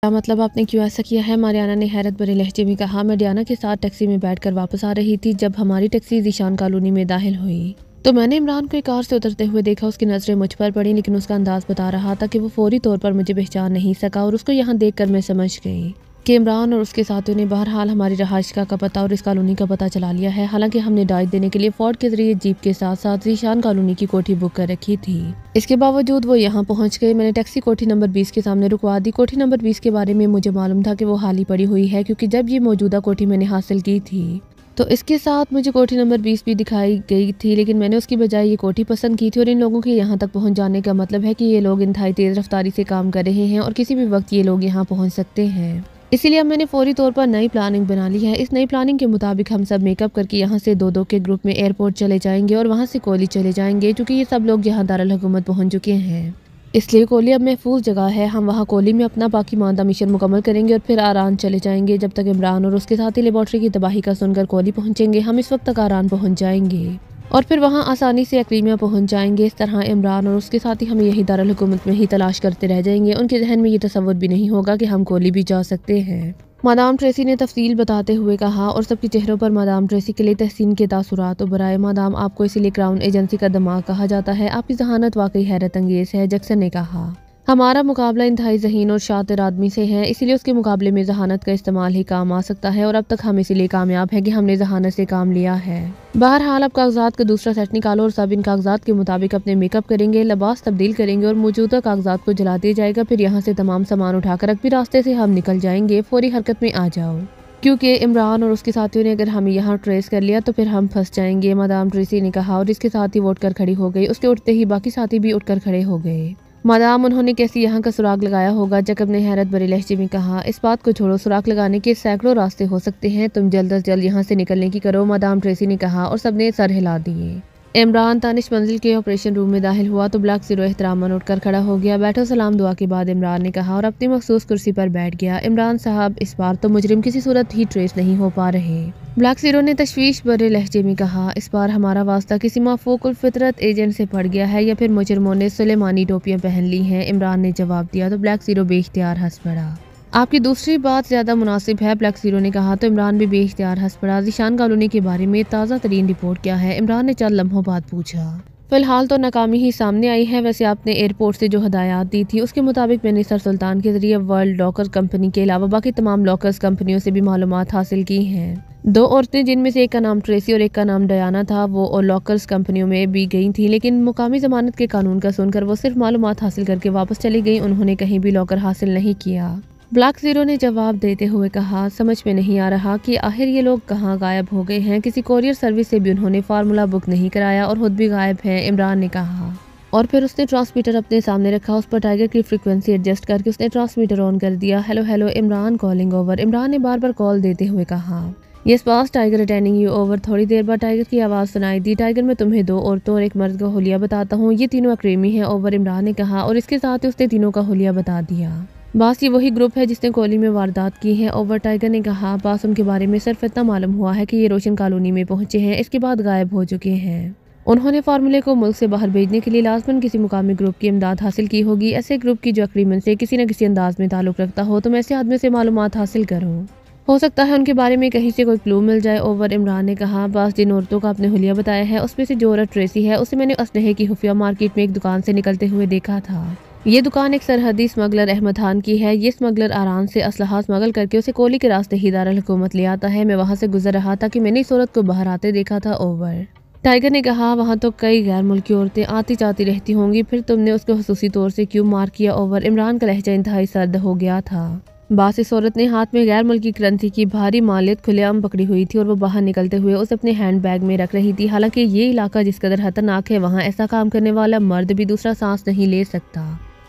क्या मतलब आपने क्यों ऐसा किया है? मारियाना ने हैरत भरे लहजे में कहा। मैं डियाना के साथ टैक्सी में बैठकर वापस आ रही थी। जब हमारी टैक्सी ज़ीशान कॉलोनी में दाखिल हुई तो मैंने इमरान को एक कार से उतरते हुए देखा। उसकी नज़रें मुझ पर पड़ी, लेकिन उसका अंदाज बता रहा था कि वो फौरी तौर पर मुझे पहचान नहीं सका, और उसको यहाँ देखकर मैं समझ गई कि इमरान और उसके साथियों ने बहरहाल हमारी रहायश का पता और इस कॉलोनी का पता चला लिया है। हालांकि हमने डाइट देने के लिए फोर्ड के जरिए जीप के साथ साथ ज़ीशान कॉलोनी की कोठी बुक कर रखी थी। इसके बावजूद वो यहाँ पहुँच गए। मैंने टैक्सी कोठी नंबर 20 के सामने रुकवा दी। कोठी नंबर 20 के बारे में मुझे मालूम था कि वो खाली पड़ी हुई है, क्योंकि जब ये मौजूदा कोठी मैंने हासिल की थी तो इसके साथ मुझे कोठी नंबर 20 भी दिखाई गई थी, लेकिन मैंने उसकी बजाय ये कोठी पसंद की थी। और इन लोगों के यहाँ तक पहुँच जाने का मतलब है कि ये लोग इंतहाई तेज़ रफ्तारी से काम कर रहे हैं और किसी भी वक्त ये लोग यहाँ पहुँच सकते हैं। इसीलिए अब मैंने फौरी तौर पर नई प्लानिंग बना ली है। इस नई प्लानिंग के मुताबिक हम सब मेकअप करके यहाँ से दो के ग्रुप में एयरपोर्ट चले जाएंगे और वहाँ से कोहली चले जाएंगे, क्योंकि ये सब लोग यहाँ दारुल हुकूमत पहुँच चुके हैं। इसलिए कोहली अब महफूज जगह है। हम वहाँ कोहली में अपना बाकी मानदा मिशन मुकम्मल करेंगे और फिर आरान चले जाएंगे। जब तक इमरान और उसके साथी लेबॉर्ट्री की तबाही का सुनकर कोहली पहुँचेंगे, हम इस वक्त तक आरान पहुँच जाएंगे और फिर वहाँ आसानी से एक्रीमिया पहुँच जाएंगे। इस तरह इमरान और उसके साथी हमें यही दारुल हुकूमत में ही तलाश करते रह जाएंगे। उनके जहन में ये तसव्वुर भी नहीं होगा कि हम कोहली भी जा सकते हैं। मादाम ट्रेसी ने तफसील बताते हुए कहा, और सबके चेहरों पर मादाम ट्रेसी के लिए तहसीन के तासुरात उभराए। मादाम, आपको इसीलिए क्राउन एजेंसी का दिमाग कहा जाता है। आपकी जहानत वाकई हैरत अंगेज है। जैक्सन ने कहा, हमारा मुकाबला इंतहाई ज़हीन और शातिर आदमी से है, इसीलिए उसके मुकाबले में जहानत का इस्तेमाल ही काम आ सकता है। और अब तक हम इसीलिए कामयाब हैं कि हमने जहानत से काम लिया है। बहरहाल अब कागजात का दूसरा सेट निकालो और सब इन कागजात के मुताबिक अपने मेकअप करेंगे, लिबास तब्दील करेंगे और मौजूदा कागजात को जला दिया जाएगा। फिर यहाँ से तमाम सामान उठाकर अगले रास्ते से हम निकल जाएंगे। फौरी हरकत में आ जाओ, क्योंकि इमरान और उसके साथियों ने अगर हमें यहाँ ट्रेस कर लिया तो फिर हम फंस जाएंगे। मादाम ट्रेसी ने कहा, और इसके साथ ही वो उठकर खड़ी हो गई। उसके उठते ही बाकी साथी भी उठकर खड़े हो गए। मादाम, उन्होंने कैसी यहाँ का सुराग लगाया होगा? जैकब ने हैरत भरे लहजे में कहा, इस बात को छोड़ो, सुराग लगाने के सैकड़ों रास्ते हो सकते हैं। तुम जल्द अज जल्द यहाँ से निकलने की करो, मादाम ट्रेसी ने कहा, और सबने सर हिला दिए। इमरान तानिश मंजिल के ऑपरेशन रूम में दाखिल हुआ तो ब्लैक ज़ीरो एहतरामन उठकर खड़ा हो गया। बैठो, सलाम दुआ के बाद इमरान ने कहा, और अपनी मखसूस कुर्सी पर बैठ गया। इमरान साहब, इस बार तो मुजरिम किसी सूरत ही ट्रेस नहीं हो पा रहे। ब्लैक ज़ीरो ने तशवीश भरे लहजे में कहा, इस बार हमारा वास्ता किसी माफूकुल फितरत एजेंट से पड़ गया है, या फिर मुजरिमों ने सुलेमानी टोपियां पहन ली हैं। इमरान ने जवाब दिया तो ब्लैक ज़ीरो बेइख्तियार हंस पड़ा। आपकी दूसरी बात ज़्यादा मुनासिब है, ब्लैक ज़ीरो ने कहा तो इमरान भी बेइख्तियार हंस पड़ा। ज़ीशान कॉलोनी के बारे में ताज़ा तरीन रिपोर्ट क्या है? इमरान ने चंद लम्हों बाद पूछा। फिलहाल तो नाकामी ही सामने आई है। वैसे आपने एयरपोर्ट से जो हदायत दी थी उसके मुताबिक मैंने सर सुल्तान के जरिए वर्ल्ड लॉकर कंपनी के अलावा बाकी तमाम लॉकर्स कंपनियों से भी मालूमात हासिल की हैं। दो औरतें, जिनमें से एक का नाम ट्रेसी और एक का नाम डयाना था, वो और लॉकर्स कंपनियों में भी गई थी, लेकिन मुकामी जमानत के कानून का सुनकर वो सिर्फ मालूमात हासिल करके वापस चली गई। उन्होंने कहीं भी लॉकर हासिल नहीं किया। ब्लैक ज़ीरो ने जवाब देते हुए कहा, समझ में नहीं आ रहा कि आखिर ये लोग कहाँ गायब हो गए हैं। किसी कोरियर सर्विस से भी उन्होंने फार्मूला बुक नहीं कराया और खुद भी गायब हैं। इमरान ने कहा, और फिर उसने ट्रांसमीटर अपने सामने रखा। उस पर टाइगर की फ्रीक्वेंसी एडजस्ट करके उसने ट्रांसमीटर ऑन कर दिया। Hello hello, Imran calling over. Imran ने बार बार कॉल देते हुए कहा, yes boss, tiger attending you over. थोड़ी देर बाद टाइगर की आवाज़ सुनाई दी। टाइगर, मैं तुम्हें दो औरतों और एक मर्द का हुलिया बताता हूँ, ये तीनों अक्रेमी हैं ओवर। इमरान ने कहा, और इसके साथ ही उसने तीनों का हुलिया बता दिया। बास, ये वही ग्रुप है जिसने कोहली में वारदात की है ओवर। टाइगर ने कहा, बास, उनके बारे में सिर्फ इतना मालूम हुआ है कि ये रोशन कॉलोनी में पहुंचे हैं, इसके बाद गायब हो चुके हैं। उन्होंने फार्मूले को मुल्क से बाहर भेजने के लिए लाजमन किसी मुकामी ग्रुप की इमदाद हासिल की होगी। ऐसे ग्रुप की जो अक्रीमन से किसी न किसी अंदाज में ताल्लुक रखता हो, तो मैं ऐसे आदमी से मालूमात हासिल करूँ। हो सकता है उनके बारे में कहीं से कोई क्लू मिल जाए ओवर। इमरान ने कहा, बास, जिन औरतों का आपने हुलिया बताया है उसमें से जो औरत ट्रेसी है उसे मैंने असलहे की खुफिया मार्केट में एक दुकान से निकलते हुए देखा था। ये दुकान एक सरहदी स्मगलर अहमद खान की है। ये स्मगलर आराम से असलहा स्मगल करके उसे कोहली के रास्ते ही दारुल हुकूमत ले आता है। मैं वहाँ से गुजर रहा था कि मैंने इस औरत को बाहर आते देखा था ओवर। टाइगर ने कहा, वहाँ तो कई गैर मुल्की औरतें आती जाती रहती होंगी, फिर तुमने उसको खुसूसी तौर से क्यों मार किया ओवर। इमरान का लहजा इंतहाई सर्द हो गया था। बास, इस औरत ने हाथ में गैर मुल्की करेंसी की भारी मालियत खुलेआम पकड़ी हुई थी और वो बाहर निकलते हुए उसे अपने हैंड बैग में रख रही थी। हालांकि ये इलाका जिस कदर खतरनाक है, वहाँ ऐसा काम करने वाला मर्द भी दूसरा सांस नहीं ले सकता,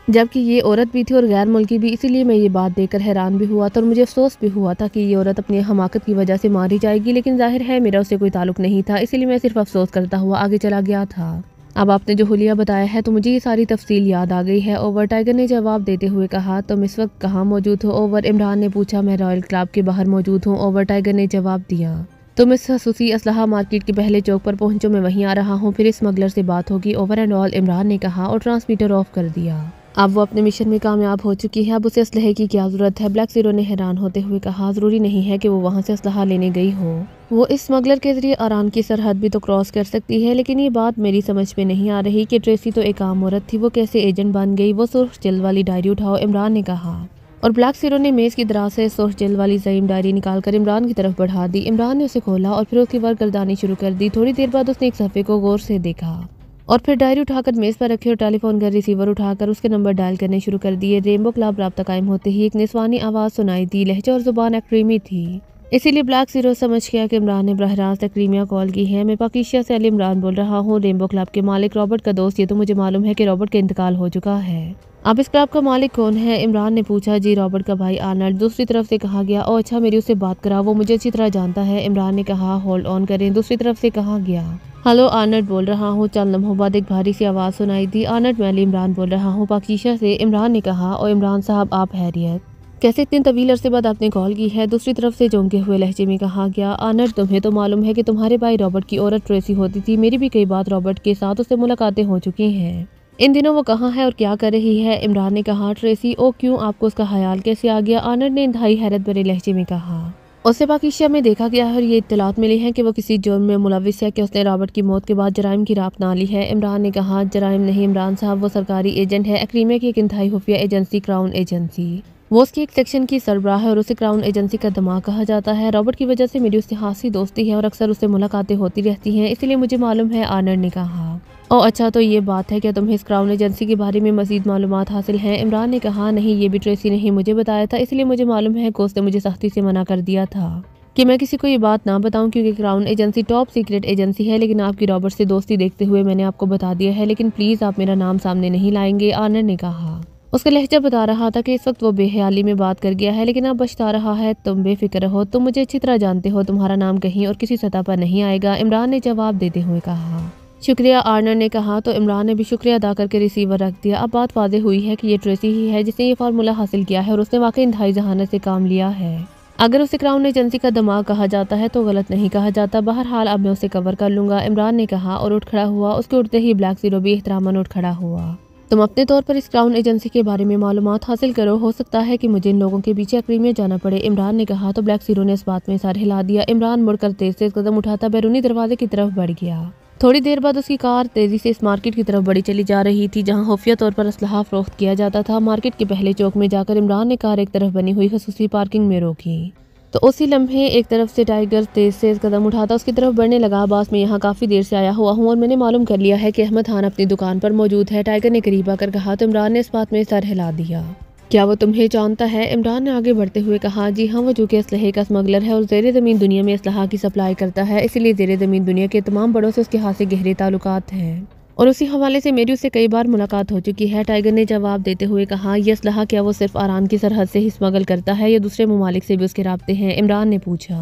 जबकि ये औरत भी थी और गैर मुल्की भी। इसीलिए मैं ये बात देखकर हैरान भी हुआ था और मुझे अफसोस भी हुआ था कि ये औरत अपनी हमाकत की वजह से मारी जाएगी, लेकिन जाहिर है मेरा उससे कोई ताल्लुक नहीं था, इसीलिए मैं सिर्फ अफसोस करता हुआ आगे चला गया था। अब आपने जो हुलिया बताया है तो मुझे ये सारी तफसील याद आ गई है ओवर। टाइगर ने जवाब देते हुए कहा, तुम इस वक्त कहाँ मौजूद हो ओवर। इमरान ने पूछा, मैं रॉयल क्लब के बाहर मौजूद हूँ ओवर। टाइगर ने जवाब दिया, तुम इस खसूसी असलहा मार्केट के पहले चौक पर पहुंचो, मैं वहीं आ रहा हूँ, फिर इस स्मगलर से बात होगी ओवर एंड ऑल। इमरान ने कहा और ट्रांसमीटर ऑफ कर दिया। अब वो अपने मिशन में कामयाब हो चुकी है, अब उसे असलहे की क्या जरूरत है। ब्लैक ज़ीरो ने हैरान होते हुए कहा, जरूरी नहीं है कि वो वहाँ से असलहा लेने गई हो, वो इस स्मगलर के जरिए आरान की सरहद भी तो क्रॉस कर सकती है। लेकिन ये बात मेरी समझ में नहीं आ रही कि ट्रेसी तो एक आम औरत थी, वो कैसे एजेंट बन गई। वो सुर्ख जल्द वाली डायरी उठाओ, इमरान ने कहा, और ब्लैक ज़ीरो ने मेज़ की दराज से सुर्ख जल्द वाली ज़ईम डायरी निकालकर इमरान की तरफ बढ़ा दी। इमरान ने उसे खोला और फिर उसकी वर्क गर्दानी शुरू कर दी। थोड़ी देर बाद उसने एक सफ़े को गौर से देखा और फिर डायरी उठाकर मेज़ पर रखी और टेलीफोन का रिसीवर उठाकर उसके नंबर डायल करने शुरू कर दिए। रेनबो क्लब राब्ता कायम होते ही एक निस्वानी आवाज़ सुनाई दी। लहजा और जुबान एक्रीमी थी, इसीलिए ब्लैक ज़ीरो समझ गया कि इमरान ने बरह रास्त एक्रीमिया कॉल की है। मैं पाकिस्तान से अली इमरान बोल रहा हूँ, रेनबो क्लब के मालिक रॉबर्ट का दोस्त। ये तो मुझे मालूम है कि रॉबर्ट का इंतकाल हो चुका है। अब इस क्लब का मालिक कौन है? इमरान ने पूछा। जी रॉबर्ट का भाई आर्नल्ड। दूसरी तरफ से कहा गया। ओ अच्छा, मेरी उससे बात करा, वो मुझे अच्छी तरह जानता है। इमरान ने कहा, होल्ड ऑन करें। दूसरी तरफ से कहा गया। हेलो आर्नल्ड बोल रहा हूँ। चंद लम्हों बाद एक भारी सी आवाज़ सुनाई दी। आर्नल्ड, मैं अली इमरान बोल रहा हूँ पाकिस्तान से। इमरान ने कहा, और इमरान साहब आप हैरियत, कैसे इतने तवील अरसे बाद आपने कॉल की है? दूसरी तरफ से चौंके हुए लहजे में कहा गया। आर्नल्ड, तुम्हें तो मालूम है कि तुम्हारे भाई रॉबर्ट की औरत ट्रेसी होती थी। मेरी भी कई बार रॉबर्ट के साथ उससे मुलाकातें हो चुकी हैं। इन दिनों वो कहाँ है और क्या कर रही है? इमरान ने कहा, ट्रेसी? ओ क्यों, आपको उसका ख्याल कैसे आ गया? आर्नल्ड ने इंतहाई हैरत भरे लहजे में कहा, उसे पाकिस्तान में देखा गया है और ये इत्तलात मिली है कि वो किसी जुर्म में मुलविस है कि उसने रॉबर्ट की मौत के बाद जराइम की राह अपना ली है। इमरान ने कहा, जराइम नहीं इमरान साहब, वो सरकारी एजेंट है, एक्रीमिया की एक इंतहाई खुफिया एजेंसी, क्राउन एजेंसी। वो उसकी एक सेक्शन की सरबराह है और उसे क्राउन एजेंसी का दिमाग कहा जाता है। रॉबर्ट की वजह से मेरी उससे खासी दोस्ती है और अक्सर उससे मुलाकातें होती रहती हैं, इसलिए मुझे मालूम है। आर्नल्ड ने कहा, ओ अच्छा, तो ये बात है, क्या तुम्हें इस क्राउन एजेंसी के बारे में मजीद मालूमात हासिल हैं? इमरान ने कहा, नहीं, ये भी ट्रेसी ने ही मुझे बताया था, इसलिए मुझे मालूम है कि उसने मुझे सख्ती से मना कर दिया था कि मैं किसी को ये बात ना बताऊं, क्योंकि crown agency top secret agency है। लेकिन आपकी रॉबर्ट से दोस्ती देखते हुए मैंने आपको बता दिया है, लेकिन प्लीज़ आप मेरा नाम सामने नहीं लाएंगे। आर्नल्ड ने कहा। उसका लहजा बता रहा था कि इस वक्त वो बेहयाली में बात कर गया है, लेकिन अब बचता रहा है, तुम बेफिक्र रहो, तुम मुझे अच्छी तरह जानते हो, तुम्हारा नाम कहीं और किसी सतह पर नहीं आएगा। इमरान ने जवाब देते हुए कहा। शुक्रिया, आर्नल्ड ने कहा। तो इमरान ने भी शुक्रिया अदा करके रिसीवर रख दिया। अब बात वाज़ेह हुई है कि ये ट्रेसी ही है जिसने ये फार्मूला हासिल किया है और उसने वाकई इंतहाई जहानत से काम लिया है। अगर उसे क्राउन एजेंसी का दिमाग कहा जाता है तो गलत नहीं कहा जाता। बहरहाल अब मैं उसे कवर कर लूंगा, इमरान ने कहा और उठ खड़ा हुआ। उसके उठते ही ब्लैक ज़ीरो भी एहतरामन उठ खड़ा हुआ। तुम अपने तौर पर इस क्राउन एजेंसी के बारे में मालूमात हासिल करो, हो सकता है कि मुझे इन लोगों के पीछे एक्रीमिया जाना पड़े, इमरान ने कहा। तो ब्लैक ज़ीरो ने इस बात में सर हिला दिया। इमरान मुड़कर तेज कदम उठाता बैरूनी दरवाजे की तरफ बढ़ गया। थोड़ी देर बाद उसकी कार तेजी से इस मार्केट की तरफ बढ़ी चली जा रही थी जहां खुफिया तौर पर असलहा फरोख्त किया जाता था। मार्केट के पहले चौक में जाकर इमरान ने कार एक तरफ बनी हुई खसूसी पार्किंग में रोकी तो उसी लम्हे एक तरफ से टाइगर तेज से कदम उठाता उसकी तरफ बढ़ने लगा। बास, मैं यहाँ काफ़ी देर से आया हुआ हूँ और मैंने मालूम कर लिया है कि अहमद खान अपनी दुकान पर मौजूद है, टाइगर ने करीब आकर कहा। तो इमरान ने इस बात में सर हिला दिया। क्या वो तुम्हें जानता है? इमरान ने आगे बढ़ते हुए कहा। जी हाँ, वो चूँकि असलहे का स्मगलर है और ज़ेर ज़मीन दुनिया में असलहा की सप्लाई करता है, इसीलिए ज़ेर ज़मीन दुनिया के तमाम बड़ों से उसके हाथ से गहरे ताल्लुकात हैं और उसी हवाले से मेरी उससे कई बार मुलाकात हो चुकी है, टाइगर ने जवाब देते हुए कहा। यह असलहा क्या वो सिर्फ आरान की सरहद से ही स्मगल करता है या दूसरे ममालिक से भी उसके राब्ते हैं? इमरान ने पूछा।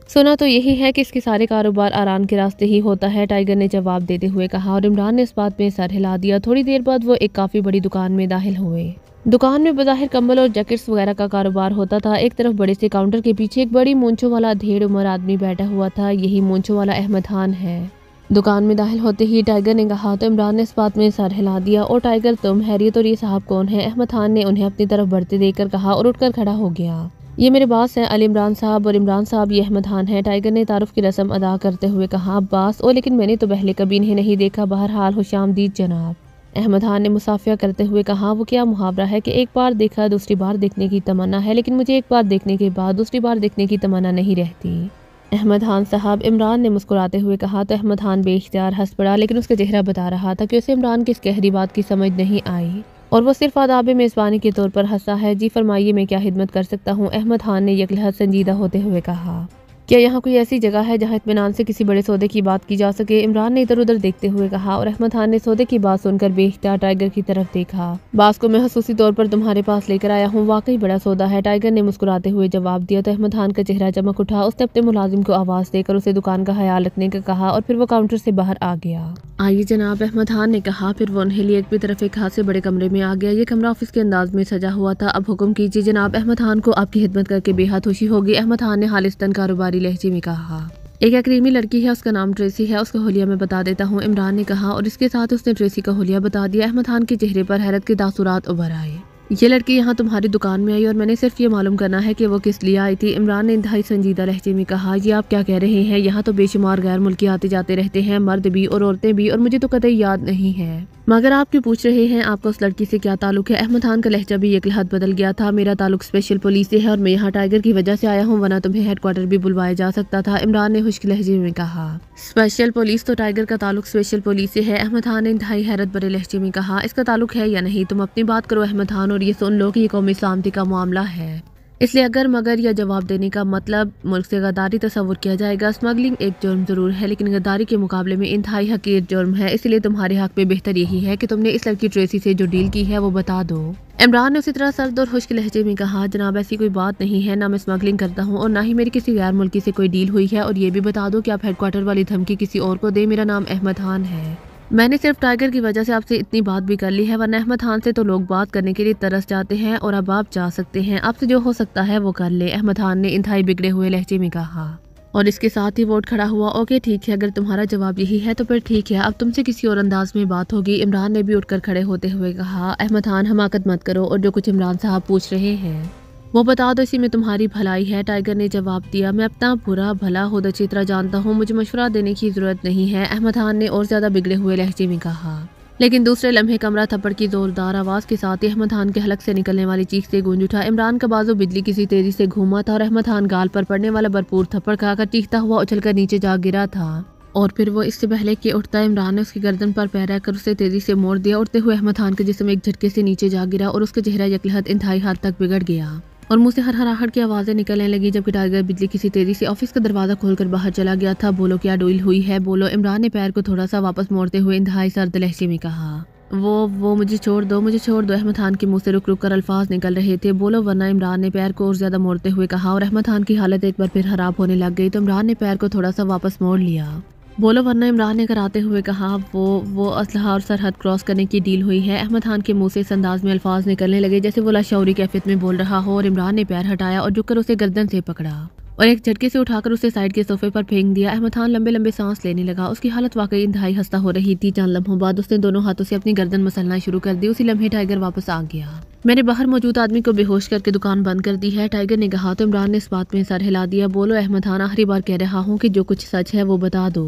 सुना तो यही है कि इसके सारे कारोबार आरान के रास्ते ही होता है, टाइगर ने जवाब देते हुए कहा और इमरान ने इस बात में सर हिला दिया। थोड़ी देर बाद वो एक काफ़ी बड़ी दुकान में दाखिल हुए। दुकान में बज़ाहिर कंबल और जैकेट्स वगैरह का कारोबार होता था। एक तरफ बड़े से काउंटर के पीछे एक बड़ी मूंछों वाला अधेड़ उम्र आदमी बैठा हुआ था। यही मूंछों वाला अहमद खान है। दुकान में दाखिल होते ही टाइगर ने कहा। तो इमरान ने इस बात में सर हिला दिया। और टाइगर, तुम? हैरियत और ये साहब कौन है? अहमद खान ने उन्हें अपनी तरफ बढ़ते देखकर कहा और उठकर खड़ा हो गया। ये मेरे बास हैं, अली इमरान साहब, और इमरान साहब ये अहमद खान है। टाइगर ने तारुफ की रस्म अदा करते हुए कहा। बास? ओ, लेकिन मैंने तो पहले कभी इन्हें नहीं देखा। बहरहाल खुशामदीद जनाब, अहमद खान ने मुसाफिया करते हुए कहा। वो क्या मुहावरा है कि एक बार देखा दूसरी बार देखने की तमन्ना है, लेकिन मुझे एक बार देखने के बाद दूसरी बार देखने की तमन्ना नहीं रहती। अहमद खान साहब, इमरान ने मुस्कुराते हुए कहा। तो अहमद खान बेइख्तियार हंस पड़ा, लेकिन उसका चेहरा बता रहा था कि उसे इमरान की इस गहरी बात की समझ नहीं आई और वो सिर्फ आदाब मेज़बानी के तौर पर हंसा है। जी फरमाइए, मैं क्या खिदमत कर सकता हूँ? अहमद खान ने यकलहत संजीदा होते हुए कहा। क्या यहाँ कोई ऐसी जगह है जहाँ इत्मीनान से किसी बड़े सौदे की बात की जा सके? इमरान ने इधर उधर देखते हुए कहा और अहमद खान ने सौदे की बात सुनकर बेइख्तियार टाइगर की तरफ देखा। बास को मैं खसूसी तौर पर तुम्हारे पास लेकर आया हूँ, वाकई बड़ा सौदा है, टाइगर ने मुस्कुराते हुए जवाब दिया। तो अहमद खान का चेहरा चमक उठा। उसने अपने मुलाजिम को आवाज़ देकर उसे दुकान का ख्याल रखने का कहा और फिर वो काउंटर से बाहर आ गया। आइए जनाब, अहमद खान ने कहा। फिर वो उन्हें लिए एक तरफ एक खास से बड़े कमरे में आ गया। ये कमरा ऑफिस के अंदाज में सजा हुआ था। अब हुक्म कीजिए जनाब, अहमद खान को आपकी खिदमत करके बेहद खुशी होगी, अहमद खान ने खालिस्तान कारोबारी लहजे में कहा। एक अक्रीमी लड़की है, उसका नाम ट्रेसी है, उसका हुलिया मैं बता देता हूँ, इमरान ने कहा और इसके साथ उसने ट्रेसी का हुलिया बता दिया। अहमद खान के चेहरे पर हैरत के तासुरात उभर आए। ये लड़की यहाँ तुम्हारी दुकान में आई और मैंने सिर्फ ये मालूम करना है कि वो किस लिए आई थी। इमरान ने इंतहाई संजीदा लहजे में कहा, ये आप क्या कह रहे हैं? यहाँ तो बेशुमार गैर मुल्की आते जाते रहते हैं, मर्द भी और औरतें भी, और मुझे तो कतई याद नहीं है। मगर आप क्यों पूछ रहे हैं? आपका उस लड़की से क्या ताल्लुक है? अहमद खान का लहजा भी एक लहद बदल गया था। मेरा ताल्लुक स्पेशल पुलिस से है और मैं यहाँ टाइगर की वजह से आया हूँ, वरना तुम्हें हेडक्वार्टर भी बुलवाया जा सकता था, इमरान ने खुश्क लहजे में कहा। Special police? तो टाइगर का ताल्लुक स्पेशल पुलिस से है, अहमद खान ने इंतहाई हैरत भरे लहजे में कहा। इसका ताल्लुक है या नहीं? तुम अपनी बात करो अहमद खान, और ये सुन लो कि ये कौमी सलामती का मामला है, इसलिए अगर मगर या जवाब देने का मतलब मुल्क से गद्दारी तस्वुर किया जाएगा। स्मगलिंग एक जुर्म जरूर है, लेकिन गद्दारी के मुकाबले में इंतहाई हकीर जुर्म है, इसलिए तुम्हारे हक में बेहतर यही है कि तुमने इस लड़की ट्रेसी से जो डील की है वो बता दो। इमरान ने उसी तरह सर्द और खुश्क लहजे में कहा, जनाब ऐसी कोई बात नहीं है, ना मैं स्मगलिंग करता हूँ और ना ही मेरी किसी गैर मुल्की से कोई डील हुई है, और ये भी बता दो कि आप हेडक्वार्टर वाली धमकी किसी और को दे। मेरा नाम अहमद खान है। मैंने सिर्फ टाइगर की वजह से आपसे इतनी बात भी कर ली है, वरना अहमद खान से तो लोग बात करने के लिए तरस जाते हैं, और अब आप जा सकते हैं, आपसे जो हो सकता है वो कर ले, अहमद खान ने इंतहाई बिगड़े हुए लहजे में कहा। और इसके साथ ही वोट खड़ा हुआ। ओके ठीक है, अगर तुम्हारा जवाब यही है तो फिर ठीक है, अब तुमसे किसी और अंदाज में बात होगी। इमरान ने भी उठकर खड़े होते हुए कहा, अहमद खान हमाकत मत करो, और जो कुछ इमरान साहब पूछ रहे हैं वो बता दो, इसी में तुम्हारी भलाई है। टाइगर ने जवाब दिया, मैं अपना बुरा भला खुद अच्छी तरह जानता हूँ, मुझे मशवरा देने की जरूरत नहीं है, अहमद खान ने और ज्यादा बिगड़े हुए लहजे में कहा। लेकिन दूसरे लम्हे कमरा थप्पड़ की जोरदार आवाज के साथ ही अहमद खान के हलक से निकलने वाली चीख से गूंज उठा। इमरान का बाजू बिजली किसी तेजी से घूमा था और अहमद खान गाल पर पड़ने वाला भरपूर थप्पड़ खाकर चीखता हुआ उछलकर नीचे जा गिरा था, और फिर वो इससे पहले कि उठता इमरान ने उसकी गर्दन पर पैर रखकर उसे तेजी से मोड़ दिया। उठते हुए अहमद खान का जिस्म एक झटके से नीचे जा गिरा और उसका चेहरा यकलहत इंतहाई हद तक बिगड़ गया और मुंह से हरहराहट की आवाजें निकलने लगी, जबकि टाइगर बिजली किसी तेजी से ऑफिस का दरवाजा खोलकर बाहर चला गया था। बोलो क्या डील हुई है, बोलो, इमरान ने पैर को थोड़ा सा वापस मोड़ते हुए इंतहाई सर्द लहजे में कहा। वो मुझे छोड़ दो, मुझे छोड़ दो, अहमद खान के मुंह से रुक रुक कर अल्फाज निकल रहे थे। बोलो वरना, इमरान ने पैर को और ज्यादा मोड़ते हुए कहा, और अहमद खान की हालत एक बार फिर खराब होने लग गई तो इमरान ने पैर को थोड़ा सा वापस मोड़ लिया। बोलो वरना, इमरान ने कराते हुए कहा। वो असलहा और सरहद क्रॉस करने की डील हुई है। अहमद खान के मुंह से इस अंदाज में अल्फाज निकलने लगे जैसे वो लाशौरी कैफियत में बोल रहा हो, और इमरान ने पैर हटाया और झुककर उसे गर्दन से पकड़ा और एक झटके से उठाकर उसे साइड के सोफे पर फेंक दिया। अहमद खान लंबे लंबे सांस लेने लगा। उसकी हालत वाकई इंतहाई खस्ता हो रही थी। चंद लम्हों बाद उसने दोनों हाथों से अपनी गर्दन मसलना शुरू कर दी। उसी लम्हे टाइगर वापस आ गया। मैंने बाहर मौजूद आदमी को बेहोश करके दुकान बंद कर दी है, टाइगर ने कहा तो इमरान ने इस बात में सर हिला दिया। बोलो अहमद खान, आखिरी बार कह रहा हूँ कि जो कुछ सच है वो बता दो,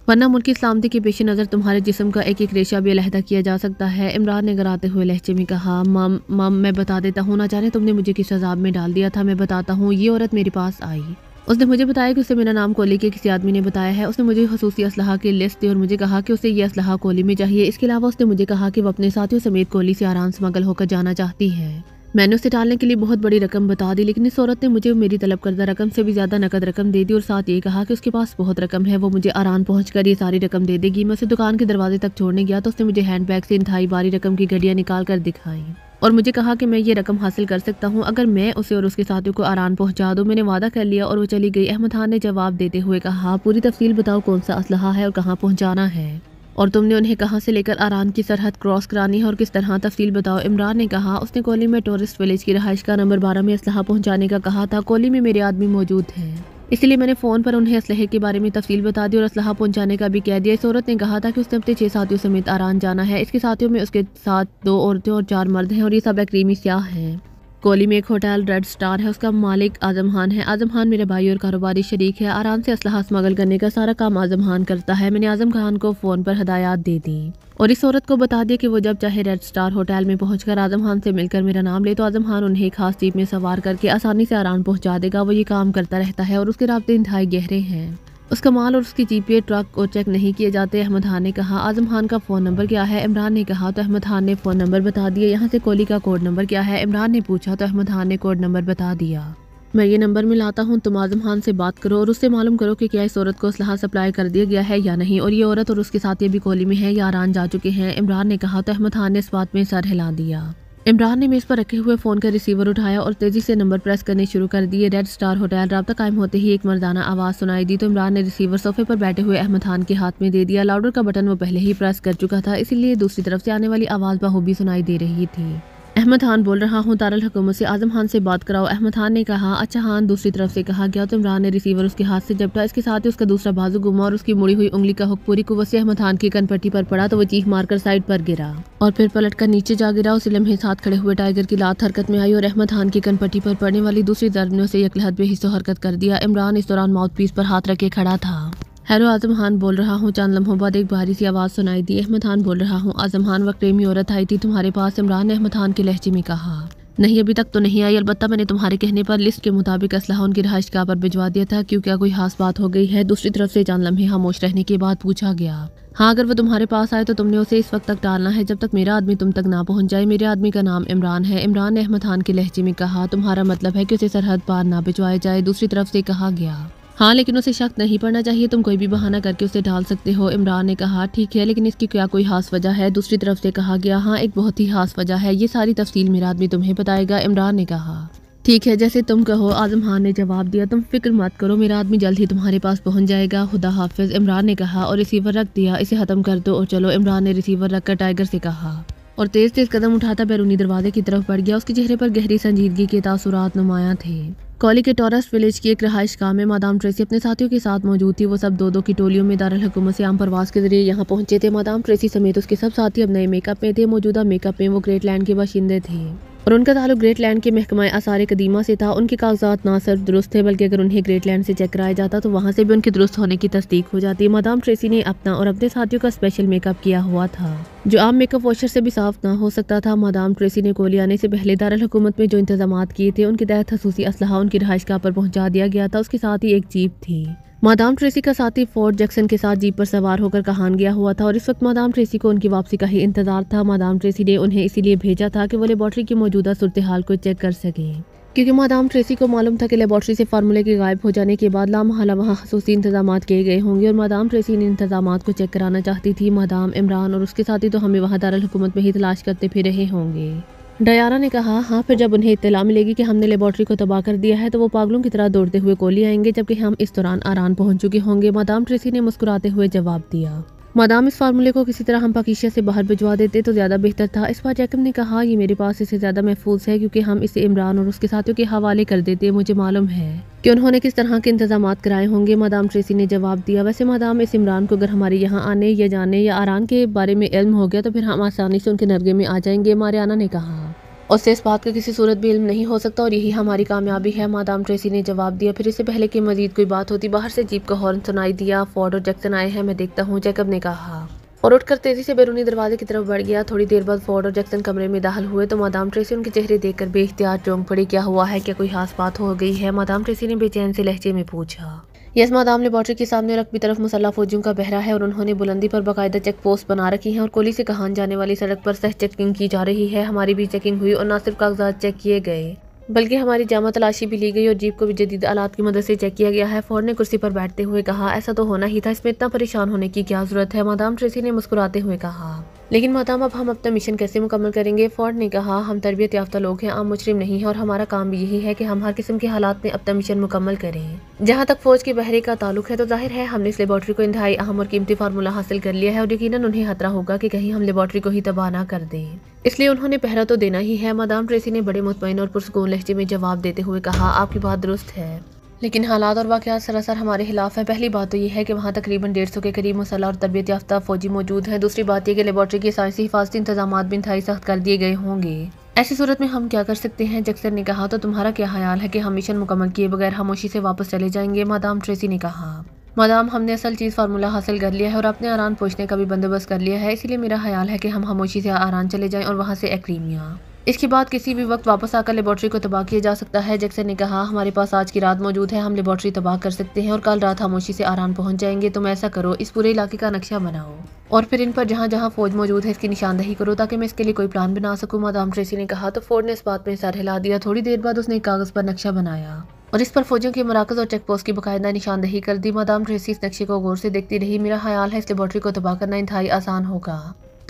वरना मुल्क की सलामती के पेश नज़र तुम्हारे जिस्म का एक एक रेशा भी अलहदा किया जा सकता है। इमरान ने गराते हुए लहजे में कहा। मम मैं बता देता हूँ, ना जाने तुमने मुझे किस अजाब में डाल दिया था। मैं बताता हूँ। ये औरत मेरे पास आई, उसने मुझे बताया कि उसे मेरा नाम कोहली के किसी आदमी ने बताया है। उसने मुझे खसूसी असलहा की लिस्ट दी और मुझे कहा कि उसे ये असलहा कोहली में चाहिए। इसके अलावा उसने मुझे कहा कि वो अपने साथियों समेत कोहली से आराम स्मगल होकर जाना चाहती है। मैंने उसे टालने के लिए बहुत बड़ी रकम बता दी, लेकिन इस औरत ने मुझे मेरी तलब करदा रकम से भी ज्यादा नकद रकम दे दी और साथ ये कहा कि उसके पास बहुत रकम है, वो मुझे आराम पहुंचकर ये सारी रकम दे देगी। मैं उसे दुकान के दरवाजे तक छोड़ने गया तो उसने मुझे हैंडबैग से इंतहाई भारी रकम की घड़ियां निकाल कर दिखाई और मुझे कहा कि मैं ये रकम हासिल कर सकता हूँ अगर मैं उसे और उसके साथियों को आराम पहुंचा दूं। मैंने वादा कर लिया और वो चली गई। अहमद खान ने जवाब देते हुए कहा, पूरी तफसील बताओ, कौन सा असलहा है और कहाँ पहुँचाना है, और तुमने उन्हें कहाँ से लेकर आरान की सरहद क्रॉस करानी है और किस तरह, तफसील बताओ। इमरान ने कहा, उसने कोहली में टूरिस्ट विलेज की रहाइश का नंबर 12 में असलहा पहुंचाने का कहा था। कोहली में मेरे आदमी मौजूद हैं, इसलिए मैंने फ़ोन पर उन्हें असलहे के बारे में तफसील बता दी और असलहा पहुंचाने का भी कह दिया। इस औरत ने कहा था कि उसने अपने 6 साथियों समेत आरान जाना है। इसके साथियों में उसके साथ 2 औरतें और 4 मर्द हैं और ये सब अक्रीमी स्याह हैं। कोहली में एक होटल रेड स्टार है, उसका मालिक आजम खान है। आजम खान मेरे भाई और कारोबारी शरीक है। आराम से असलहा स्मगल करने का सारा काम आजम खान करता है। मैंने आजम खान को फ़ोन पर हदायत दे दी और इस औरत को बता दिया कि वो जब चाहे रेड स्टार होटल में पहुंचकर आजम खान से मिलकर मेरा नाम ले तो आजम खान उन्हें एक खास जीप में सवार करके आसानी से आराम पहुंचा देगा। वो ये काम करता रहता है और उसके राब्ते इंतहाई गहरे हैं। उसका माल और उसकी जीप पे ट्रक और चेक नहीं किए जाते। अहमद खान ने कहा, आजम खान का फ़ोन नंबर क्या है? इमरान ने कहा तो अहमद खान ने फ़ोन नंबर बता दिया। यहाँ से कोहली का कोड नंबर क्या है? इमरान ने पूछा तो अहमद खान ने कोड नंबर बता दिया। मैं ये नंबर मिलाता हूँ, तुम आजम खान से बात करो और उससे मालूम करो कि क्या इस औरत को असलहा सप्लाई कर दिया गया है या नहीं, और ये औरत और उसके साथी भी कोहली में है या आरान जा चुके हैं। इमरान ने कहा तो अहमद खान ने इस बात में सर हिला दिया। इमरान ने मेज़ पर रखे हुए फ़ोन का रिसीवर उठाया और तेज़ी से नंबर प्रेस करने शुरू कर दिए। Red star hotel. राब्ता कायम होते ही एक मर्दाना आवाज़ सुनाई दी तो इमरान ने रिसीवर सोफे पर बैठे हुए अहमद खान के हाथ में दे दिया। लाउडर का बटन वो पहले ही प्रेस कर चुका था, इसीलिए दूसरी तरफ से आने वाली आवाज़ बखूबी सुनाई दे रही थी। अहमद खान बोल रहा हूँ दारुल हुकूमत से, आजम खान से बात कराओ। अहमद खान ने कहा अच्छा खान। दूसरी तरफ से कहा गया तो इमरान ने रिसीवर उसके हाथ से झपटा, इसके साथ ही उसका दूसरा बाजू घुमा और उसकी मुड़ी हुई उंगली का हुक पूरी कुव्वत से अहमद खान की कनपट्टी पर पड़ा तो वो चीख मारकर साइड पर गिरा और फिर पलट कर नीचे जा गिरा। उसी लम्हे साथ खड़े हुए टाइगर की लात हरकत में आई और अहमद खान की कनपट्टी पर पड़ने वाली दूसरी दर्द ने उसे यकलहत बेहिस्सो हरकत कर दिया। इमरान इस दौरान माउथ पीस पर हाथ रखे खड़ा था। हेलो, आजम खान बोल रहा हूँ। चंद लम्हों बाद एक भारी सी आवाज़ सुनाई दी। अहमद खान बोल रहा हूँ। आजम खान, वक्त प्रेमी औरत आई थी तुम्हारे पास? इमरान ने अहमद खान के लहजे में कहा। नहीं, अभी तक तो नहीं आई, अलबत्ता मैंने तुम्हारे कहने पर लिस्ट के मुताबिक असलहा उनकी रहायशगाह पर भिजवा दिया था। क्यों, क्या कोई खास बात हो गई है? दूसरी तरफ से चंद लम्हे खामोश रहने के बाद पूछा गया। हाँ, अगर वो तुम्हारे पास आए तो तुमने उसे इस वक्त तक टालना है जब तक मेरा आदमी तुम तक ना पहुंच जाए। मेरे आदमी का नाम इमरान है। इमरान ने अहमद खान के लहजे में कहा। तुम्हारा मतलब है कि उसे सरहद पार ना भिजवाया जाए? दूसरी तरफ से कहा गया। हाँ, लेकिन उसे शक नहीं पड़ना चाहिए, तुम कोई भी बहाना करके उसे ढाल सकते हो। इमरान ने कहा ठीक है, लेकिन इसकी क्या कोई खास वजह है? दूसरी तरफ से कहा गया। हाँ, एक बहुत ही खास वजह है, ये सारी तफसील मेरा आदमी तुम्हें बताएगा। इमरान ने कहा ठीक है, जैसे तुम कहो। आजम खान ने जवाब दिया। तुम फिक्र मत करो, मेरा आदमी जल्द ही तुम्हारे पास पहुंच जाएगा। खुदा हाफिज, इमरान ने कहा और रिसीवर रख दिया। इसे खत्म कर दो और चलो। इमरान ने रिसीवर रखकर टाइगर से कहा और तेज तेज कदम उठाता बैरूनी दरवाजे की तरफ बढ़ गया। उसके चेहरे पर गहरी संजीदगी के तासुरात नुमायां थे। कॉली के टॉरस विलेज की एक रहायशगाह में मादाम ट्रेसी अपने साथियों के साथ मौजूद थी। वो सब दो दो की टोलियों में दारुल हुकूमत से आम परवास के जरिए यहाँ पहुंचे थे। मादाम ट्रेसी समेत उसके सब साथी अब नए मेकअप में थे। मौजूदा मेकअप में वो ग्रेट लैंड के बाशिंदे थे और उनका ताल्लुक ग्रेट लैंड के महकमा आसार कदीमा से था। उनके कागजात ना सिर्फ दुरुस्त थे बल्कि अगर उन्हें ग्रेट लैंड से चेक कराया जाता तो वहाँ से भी उनके दुरुस्त होने की तस्दीक हो जाती। मादाम ट्रेसी ने अपना और अपने साथियों का स्पेशल मेकअप किया हुआ था जो आम मेकअप वॉशर से भी साफ ना हो सकता था। मादाम ट्रेसी ने कोहली आने से पहले दारुल हुकूमत में जो इंतजाम किए थे उनके तहत खसूसी असलहा उनकी रहायशगाह पर पहुंचा दिया गया था। उसके साथ ही एक जीप थी। मादाम ट्रेसी का साथी फोर्ड जैक्सन के साथ जीप पर सवार होकर कहान गया हुआ था और इस वक्त मादाम ट्रेसी को उनकी वापसी का ही इंतजार था। मादाम ट्रेसी ने उन्हें इसीलिए भेजा था कि वो लेबॉर्ट्री की मौजूदा सूरत हाल को चेक कर सकें, क्योंकि मादाम ट्रेसी को मालूम था कि लेबॉर्ट्री से फार्मूले के गायब हो जाने के बाद लामहला वहाँ खसूसी इंतजाम किए गए होंगे और मादाम ट्रेसी इन इंतजाम को चेक कराना चाहती थी। मादाम, इमरान और उसके साथी तो हमें वहाँ दारुल हुकूमत में ही तलाश करते फिर रहे होंगे। डायाना ने कहा हाँ, फिर जब उन्हें इत्तला मिलेगी कि हमने लेबॉर्ट्री को तबाह कर दिया है तो वो पागलों की तरह दौड़ते हुए कोहली आएंगे, जबकि हम इस दौरान आरान पहुंच चुके होंगे। मादाम ट्रेसी ने मुस्कुराते हुए जवाब दिया। मादाम, इस फार्मूले को किसी तरह हम पाकिस्तान से बाहर भिजवा देते तो ज्यादा बेहतर था। इस बार जैकब ने कहा ये मेरे पास इससे ज्यादा महफूज है क्योंकि हम इसे इमरान और उसके साथियों के हवाले कर देते। मुझे मालूम है कि उन्होंने किस तरह के इंतजाम कराए होंगे। मादाम ट्रेसी ने जवाब दिया। वैसे मादाम, इस इमरान को अगर हमारे यहाँ आने या जाने या आरान के बारे में इल्म हो गया तो फिर हम आसानी से उनके नरगे में आ जाएंगे। मारियाना ने कहा उससे इस बात का किसी सूरत भी इल्म नहीं हो सकता और यही हमारी कामयाबी है। मादाम ट्रेसी ने जवाब दिया। फिर इससे पहले कि मजीद कोई बात होती बाहर से जीप का हॉर्न सुनाई दिया। फोर्ड और जैक्सन आए हैं, मैं देखता हूँ, जैकब ने कहा और उठकर तेजी से बैरूनी दरवाजे की तरफ बढ़ गया। थोड़ी देर बाद फोर्ड और जैक्सन कमरे में दाखिल हुए तो मादाम ट्रेसी उनके चेहरे देखकर बेइख्तियार चौंक पड़ी। क्या हुआ है? क्या कोई खास बात हो गई है? मादाम ट्रेसी ने बेचैन से लहजे में पूछा। यस मादाम, लेबॉर्ट्री के सामने रकबी तरफ मुसल्ला फौजियों का बहरा है और उन्होंने बुलंदी पर बाकायदा चेक पोस्ट बना रखी है और कोहली से कहान जाने वाली सड़क पर सह चेकिंग की जा रही है। हमारी भी चेकिंग हुई और न सिर्फ कागजात चेक किए गए बल्कि हमारी जामा तलाशी भी ली गई और जीप को भी जदीद आलात की मदद से चेक किया गया है। फोर्ड ने कुर्सी पर बैठते हुए कहा। ऐसा तो होना ही था, इसमें इतना परेशान होने की क्या जरूरत है? मादाम ट्रेसी ने मुस्कुराते हुए कहा। लेकिन मादाम, अब हम अपना मिशन कैसे मुकम्मल करेंगे? फोर्ड ने कहा। हम तरबियत याफ्ता लोग हैं, आम मुजरिम नहीं है और हमारा काम भी यही है कि हम हर किस्म के हालात में अपना मिशन मुकम्मल करें। जहाँ तक फौज के बहरे का ताल्लुक है तो जाहिर है हमने इस लेबॉर्ट्री को इंतहाई अहम और कीमती फार्मूला हासिल कर लिया है और यकीनन उन्हें खतरा होगा कि कहीं हम लेबॉर्ट्री को ही तबाह ना कर दें, इसलिए उन्होंने पहरा तो देना ही है। मादाम ट्रेसी ने बड़े मुतमईन और पुरसुकून लहजे में जवाब देते हुए कहा। आपकी बात दुरुस्त है, लेकिन हालात और वाक़यात सरासर हमारे खिलाफ है। पहली बात तो यह है कि वहाँ तकरीबन 150 के करीब मुसल्लह और तरबियत याफ्ता फौजी मौजूद हैं। दूसरी बात यह कि लेबॉर्ट्री के साइंसी हिफाजती इंतजाम भी इंतहाई सख्त कर दिए गए होंगे। ऐसी सूरत में हम क्या कर सकते हैं? जैक्सन ने कहा। तो तुम्हारा क्या ख्याल है कि हम मिशन मुकम्मल किए बगैर खामोशी से वापस चले जाएंगे? मादाम ट्रेसी ने कहा। मादाम, हमने असल चीज़ फार्मूला हासिल कर लिया है और अपने आरान पहुँचने का भी बंदोबस्त कर लिया है, इसीलिए मेरा ख्याल है कि हम खामोशी से आरान चले जाएं और वहाँ से एक्रीमिया। इसके बाद किसी भी वक्त वापस आकर लेबॉर्ट्री को तबाह किया जा सकता है। जैक्सन ने कहा। हमारे पास आज की रात मौजूद है, हम लेबॉर्ट्री तबाह कर सकते हैं और कल रात खामोशी से आरान पहुंच जाएंगे। तुम ऐसा करो, इस पूरे इलाके का नक्शा बनाओ और फिर इन पर जहाँ जहाँ फौज मौजूद है इसकी निशानदही करो ताकि मैं इसके लिए कोई प्लान बना सकूँ। मादाम ट्रेसी ने कहा। तो फोर्ड ने इस बात में सर हिला दिया। थोड़ी देर बाद उसने एक कागज पर नक्शा बनाया और इस पर फौजियों के मराकज और चेक पोस्ट की बाकायदा निशानदही कर दी। मादाम ट्रेसी इस नक्शे को गौर से देखती रही। मेरा ख्याल है इस लेबॉर्ट्री को तबाह करना इंतहाई आसान होगा।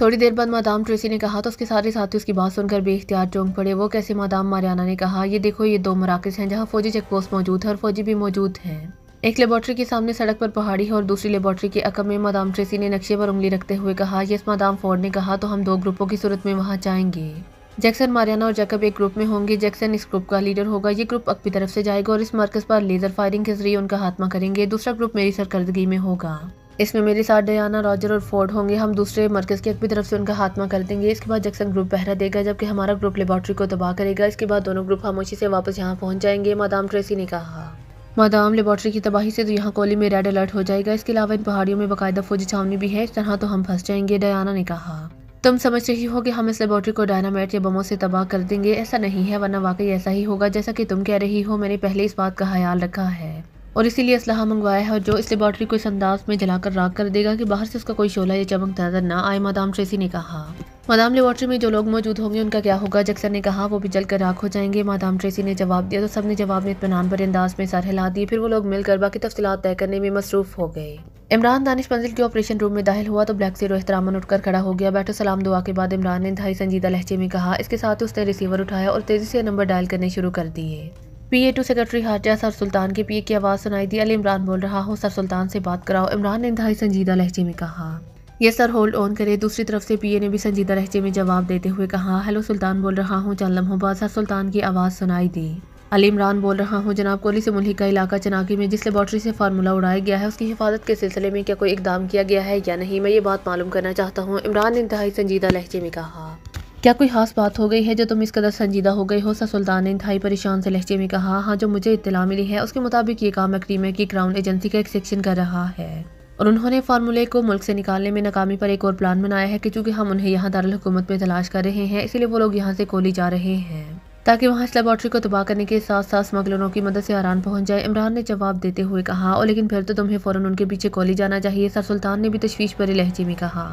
थोड़ी देर बाद मादाम ट्रेसी ने कहा तो उसके सारे साथी उसकी बात सुनकर बेइख्तियार चौंक पड़े। वो कैसे? मादाम मारियाना ने कहा। ये देखो, ये 2 मराकज हैं जहाँ फौजी चेक पोस्ट मौजूद है और फौजी भी मौजूद हैं। एक लेबॉर्ट्री के सामने सड़क पर पहाड़ी है और दूसरी लेबॉर्ट्री के अकब में। मादाम ट्रेसी ने नक्शे पर उंगली रखते हुए कहा। यस मादाम, फोर्ड ने कहा। तो हम 2 ग्रुपों की सूरत में वहाँ जाएंगे। जैक्सन, मारियाना और जैकब एक ग्रुप में होंगे। जैक्सन इस ग्रुप का लीडर होगा। ये ग्रुप अक की तरफ से जाएगा और इस मरकज पर लेजर फायरिंग के जरिए उनका खात्मा करेंगे। दूसरा ग्रुप मेरी सरकर्दगी में होगा। इसमें मेरे साथ डयाना, रॉजर और फोर्ड होंगे। हम दूसरे मरकज की अक की तरफ से उनका खात्मा कर देंगे। इसके बाद जैक्सन ग्रुप पहरा देगा जबकि हमारा ग्रुप लेबॉर्ट्री को तबाह करेगा। इसके बाद दोनों ग्रुप खामोशी से वापस यहाँ पहुंच जाएंगे। मादाम ट्रेसी ने कहा। मादाम, लेबॉर्ट्री की तबाही से तो यहाँ कोली में रेड अलर्ट हो जाएगा। इसके अलावा इन पहाड़ियों में बाकायदा फौजी छावनी भी है। इस तरह तो हम फंस जाएंगे, डयाना ने कहा। तुम समझ रही हो कि हम इस लेबॉर्ट्री को डायनामाइट या बमों से तबाह कर देंगे? ऐसा नहीं है, वरना वाकई ऐसा ही होगा जैसा कि तुम कह रही हो। मैंने पहले इस बात का ख्याल रखा है और इसीलिए असलहा मंगवाया है, और जो इस लेबॉर्ट्री को इस अंदाज में जलाकर राख कर देगा कि बाहर से उसका कोई शोला या चमक नजर न आए, मादाम ट्रेसी ने कहा। मादाम, लेबॉर्ट्री में जो लोग मौजूद होंगे उनका क्या होगा? जैक्सन ने कहा। वो भी जलकर राख हो जाएंगे, मादाम ट्रेसी ने जवाब दिया। तो सबने जवाब में इत्मीनान भरे अंदाज में सर हिला दिए। फिर वो लोग मिलकर बाकी तफसीलात तय करने में मसरूफ हो गए। इमरान दानिश मंजिल के ऑपरेशन रूम में दाखिल हुआ तो ब्लैक ज़ीरो एहतरामन उठकर खड़ा हो गया। बैठो सलाम दुआ के बाद इमरान ने इंतहाई संजीदा लहजे में कहा। इसके साथ ही उसने रिसीवर उठाया और तेजी से नंबर डायल करने शुरू कर दिए। PA2 सेक्रेटरी हार्जा, सर सुल्तान के PA की आवाज़ सुनाई दी। अली इमरान बोल रहा हूँ, सर सुल्तान से बात कराओ, इमरान ने इंतहाई संजीदा लहजे में कहा। ये सर, होल्ड ऑन करे। दूसरी तरफ से PA ने भी संजीदा लहजे में जवाब देते हुए कहा। हेलो सुल्तान बोल रहा हूँ, चंद लम्हों बाद सर सुल्तान की आवाज़ सुनाई दी। अली इमरान बोल रहा हूँ, जनाब, कोली से मुल्क का इलाका चनाकी में जिस लेबॉर्ट्री से फार्मूला उड़ाया गया है उसकी हिफाजत के सिलसिले में क्या कोई इकदाम किया गया है या नहीं, मैं ये बात मालूम करना चाहता हूँ, इमरान ने इंतहाई संजीदा लहजे में कहा। क्या कोई खास बात हो गई है जो तुम इस कदर संजीदा हो गई हो? सर सुल्तान ने इंतहाई परेशान से लहजे में कहा। हाँ, जो मुझे इत्तला मिली है उसके मुताबिक ये काम क्रीम की क्राउन एजेंसी का एक सेक्शन कर रहा है और उन्होंने फार्मूले को मुल्क से निकालने में नाकामी पर एक और प्लान बनाया है कि चूंकि हम उन्हें यहाँ दारुल हुकूमत में तलाश कर रहे हैं, इसलिए वो लोग यहाँ से कोली जा रहे हैं ताकि वहाँ इस लेबॉर्ट्री को तबाह करने के साथ साथ स्मगलरों की मदद से आरान पहुंच जाए, इमरान ने जवाब देते हुए कहा। और लेकिन फिर तो तुम्हें फौरन उनके पीछे कोली जाना चाहिए, सर सुल्तान ने भी तशवीश भरे लहजे में कहा।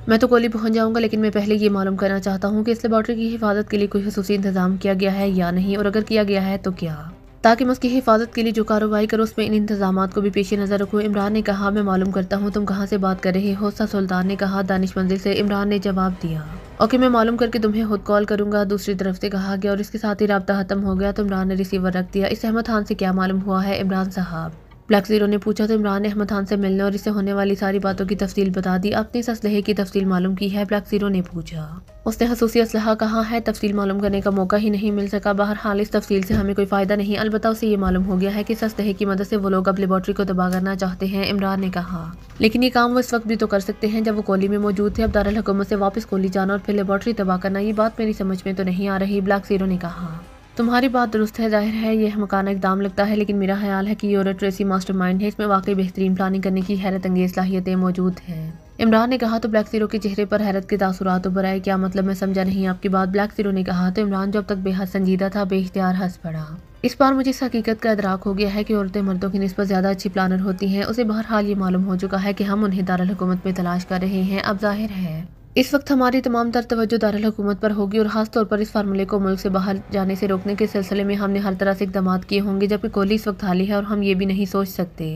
मैं तो कोली पहुंच जाऊंगा, लेकिन मैं पहले ये मालूम करना चाहता हूँ कि इस लेबॉर्ट्री की हिफाजत के लिए कोई खुसूसी इंतजाम किया गया है या नहीं, और अगर किया गया है तो क्या, ताकि मैं उसकी हिफाजत के लिए जो कार्रवाई करूँ उसमें इन इंतजामात को भी पेश नज़र रखूँ। इमरान ने कहा। मैं मालूम करता हूँ, तुम कहाँ से बात कर रहे हो? सर सुल्तान ने कहा। दानिश मंजिल से, इमरान ने जवाब दिया। ओके, मैं मालूम करके तुम्हें खुद कॉल करूंगा, दूसरी तरफ से कहा गया और इसके साथ ही राब्ता खत्म हो गया तो इमरान ने रिसीवर रख दिया। इस अहमद खान से क्या मालूम हुआ है इमरान साहब? ब्लैक ज़ीरो ने पूछा तो इमरान ने अहमद खान से मिलने और इससे होने वाली सारी बातों की तफसील बता दी। आपने इस असलहे की तफसील मालूम की है? ब्लैक ज़ीरो ने पूछा। उसने खसूसी असलहा कहाँ है? तफसील मालूम करने का मौका ही नहीं मिल सका। बहरहाल इस तफसील से हमें कोई फ़ायदा नहीं, अलबत्ता उसे ये मालूम हो गया है कि इस असलहे की मदद से वो लोग अब लेबॉर्ट्री को तबाह करना चाहते हैं, इमरान ने कहा। लेकिन ये काम वो इस वक्त भी तो कर सकते हैं जब वो कोली में मौजूद थे। अब दारुल हुकूमत से वापस कोली जाना और फिर लेबॉर्ट्री तबाह करना, ये बात मेरी समझ में तो नहीं आ रही, ब्लैक ज़ीरो ने कहा। तुम्हारी बात दुरुस्त है, जाहिर है यह मकाना इकदाम लगता है, लेकिन मेरा ख्याल है कि ये औरत ट्रेसी मास्टरमाइंड है, इसमें वाकई बेहतरीन प्लानिंग करने की हैरत अंगेज सलाहियतें मौजूद हैं, इमरान ने कहा। तो ब्लैक ज़ीरो के चेहरे पर हैरत के तासुरात उभर आए। क्या मतलब? मैं समझा नहीं आपकी बात, ब्लैक ज़ीरो ने कहा। तो इमरान जो अब तक बेहद संजीदा था बेइख्तियार हंस पड़ा। इस बार मुझे इस हकीकत का इदराक हो गया है कि औरतें मर्दों की निस्बत ज़्यादा अच्छी प्लानर होती हैं। उसे बहरहाल ये मालूम हो चुका है कि हम उन्हें दारुल हुकूमत में तलाश कर रहे हैं। अब जाहिर है इस वक्त हमारी तमाम तर तवज्जो दारुल हुकूमत पर होगी और ख़ास तौर पर इस फार्मूले को मुल्क से बाहर जाने से रोकने के सिलसिले में हमने हर तरह से इक़दाम किए होंगे, जबकि कोली इस वक्त खाली है और हम ये भी नहीं सोच सकते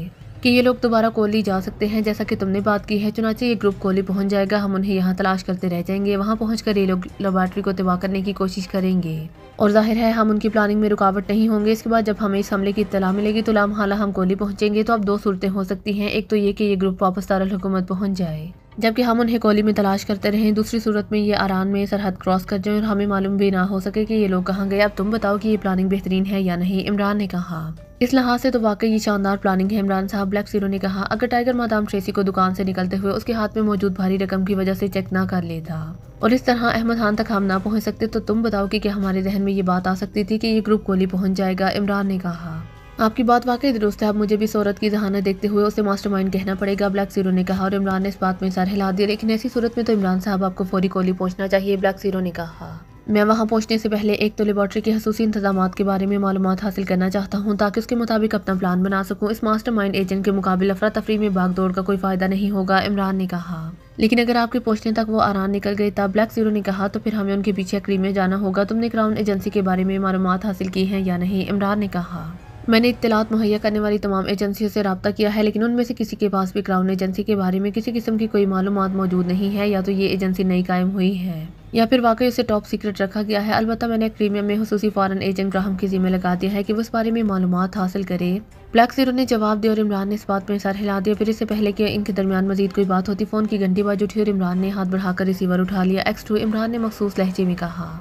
कि ये लोग दोबारा कोली जा सकते हैं जैसा कि तुमने बात की है। चुनांचे ये ग्रुप कोली पहुंच जाएगा, हम उन्हें यहाँ तलाश करते रह जाएंगे। वहाँ पहुंचकर ये लोग लेबॉर्ट्री को तबाह करने की कोशिश करेंगे और जाहिर है हम उनकी प्लानिंग में रुकावट नहीं होंगे। इसके बाद जब हमें इस हमले की इत्तला मिलेगी तो लामहाला हम कोली पहुंचेंगे। तो अब दो सूरतें हो सकती हैं, एक तो ये कि ये ग्रुप वापस दारुल हुकूमत पहुंच जाए जबकि हम उन्हें कोली में तलाश करते रहें, दूसरी सूरत में ये आरान में सरहद क्रॉस कर जाए और हमें मालूम भी ना हो सके कि ये लोग कहाँ गए। अब तुम बताओ कि ये प्लानिंग बेहतरीन है या नहीं, इमरान ने कहा। इस लिहाज से तो वाकई ये शानदार प्लानिंग है इमरान साहब, ब्लैक ज़ीरो ने कहा। अगर टाइगर मादाम ट्रेसी को दुकान से निकलते हुए उसके हाथ में मौजूद भारी रकम की वजह से चेक ना कर लेता और इस तरह अहमद खान तक हम ना पहुंच सकते, तो तुम बताओ कि क्या हमारे जहन में ये बात आ सकती थी कि ये ग्रुप कोली पहुंच जाएगा, इमरान ने कहा। आपकी बात वाकई दुरुस्त है, अब मुझे भी इस औरत की जहानत देखते हुए उसे मास्टरमाइंड कहना पड़ेगा, ब्लैक ज़ीरो ने कहा। और इमरान ने इस बात में सर हिला दिया। लेकिन ऐसी सूरत में तो इमरान साहब आपको फौरी कोली पहुंचना चाहिए, ब्लैक ज़ीरो ने कहा। मैं वहां पहुंचने से पहले एक तो लेबॉर्ट्री के खसूसी इंतजामात के बारे में मालूमात हासिल करना चाहता हूं ताकि उसके मुताबिक अपना प्लान बना सकूं। इस मास्टरमाइंड एजेंट के मुकाबले अफरा तफरी में भागदौड़ का कोई फायदा नहीं होगा, इमरान ने कहा। लेकिन अगर आपके पहुंचने तक वो आरान निकल गए तब, ब्लैक ज़ीरो ने कहा, तो फिर हमें उनके पीछे क्रीम में जाना होगा। तुमने क्राउन एजेंसी के बारे में मालूमात हासिल की हैं या नहीं, इमरान ने कहा। मैंने इत्तलात मुहैया करने वाली तमाम एजेंसियों से रब्ता किया है, लेकिन उनमें से किसी के पास भी क्राउन एजेंसी के बारे में किसी किस्म की कोई मालूमात मौजूद नहीं है। या तो ये एजेंसी नई कायम हुई है या फिर वाकई उसे टॉप सीक्रेट रखा गया है। अलबत्ता मैंने प्रीमियम में हुसूसी फॉरेन एजेंट ग्राहम की जिम्मे लगा दिया है कि वो इस बारे में मालूमात हासिल करे, ब्लैक ज़ीरो ने जवाब दिया। और इमरान ने इस बात में सर हिला दिया। फिर इससे पहले कि इनके दरमियान मजीद कोई बात होती, फ़ोन की घंटी बाज उठी और इमरान ने हाथ बढ़ाकर रिसीवर उठा लिया। X2, इमरान ने मखसूस लहजे में कहा।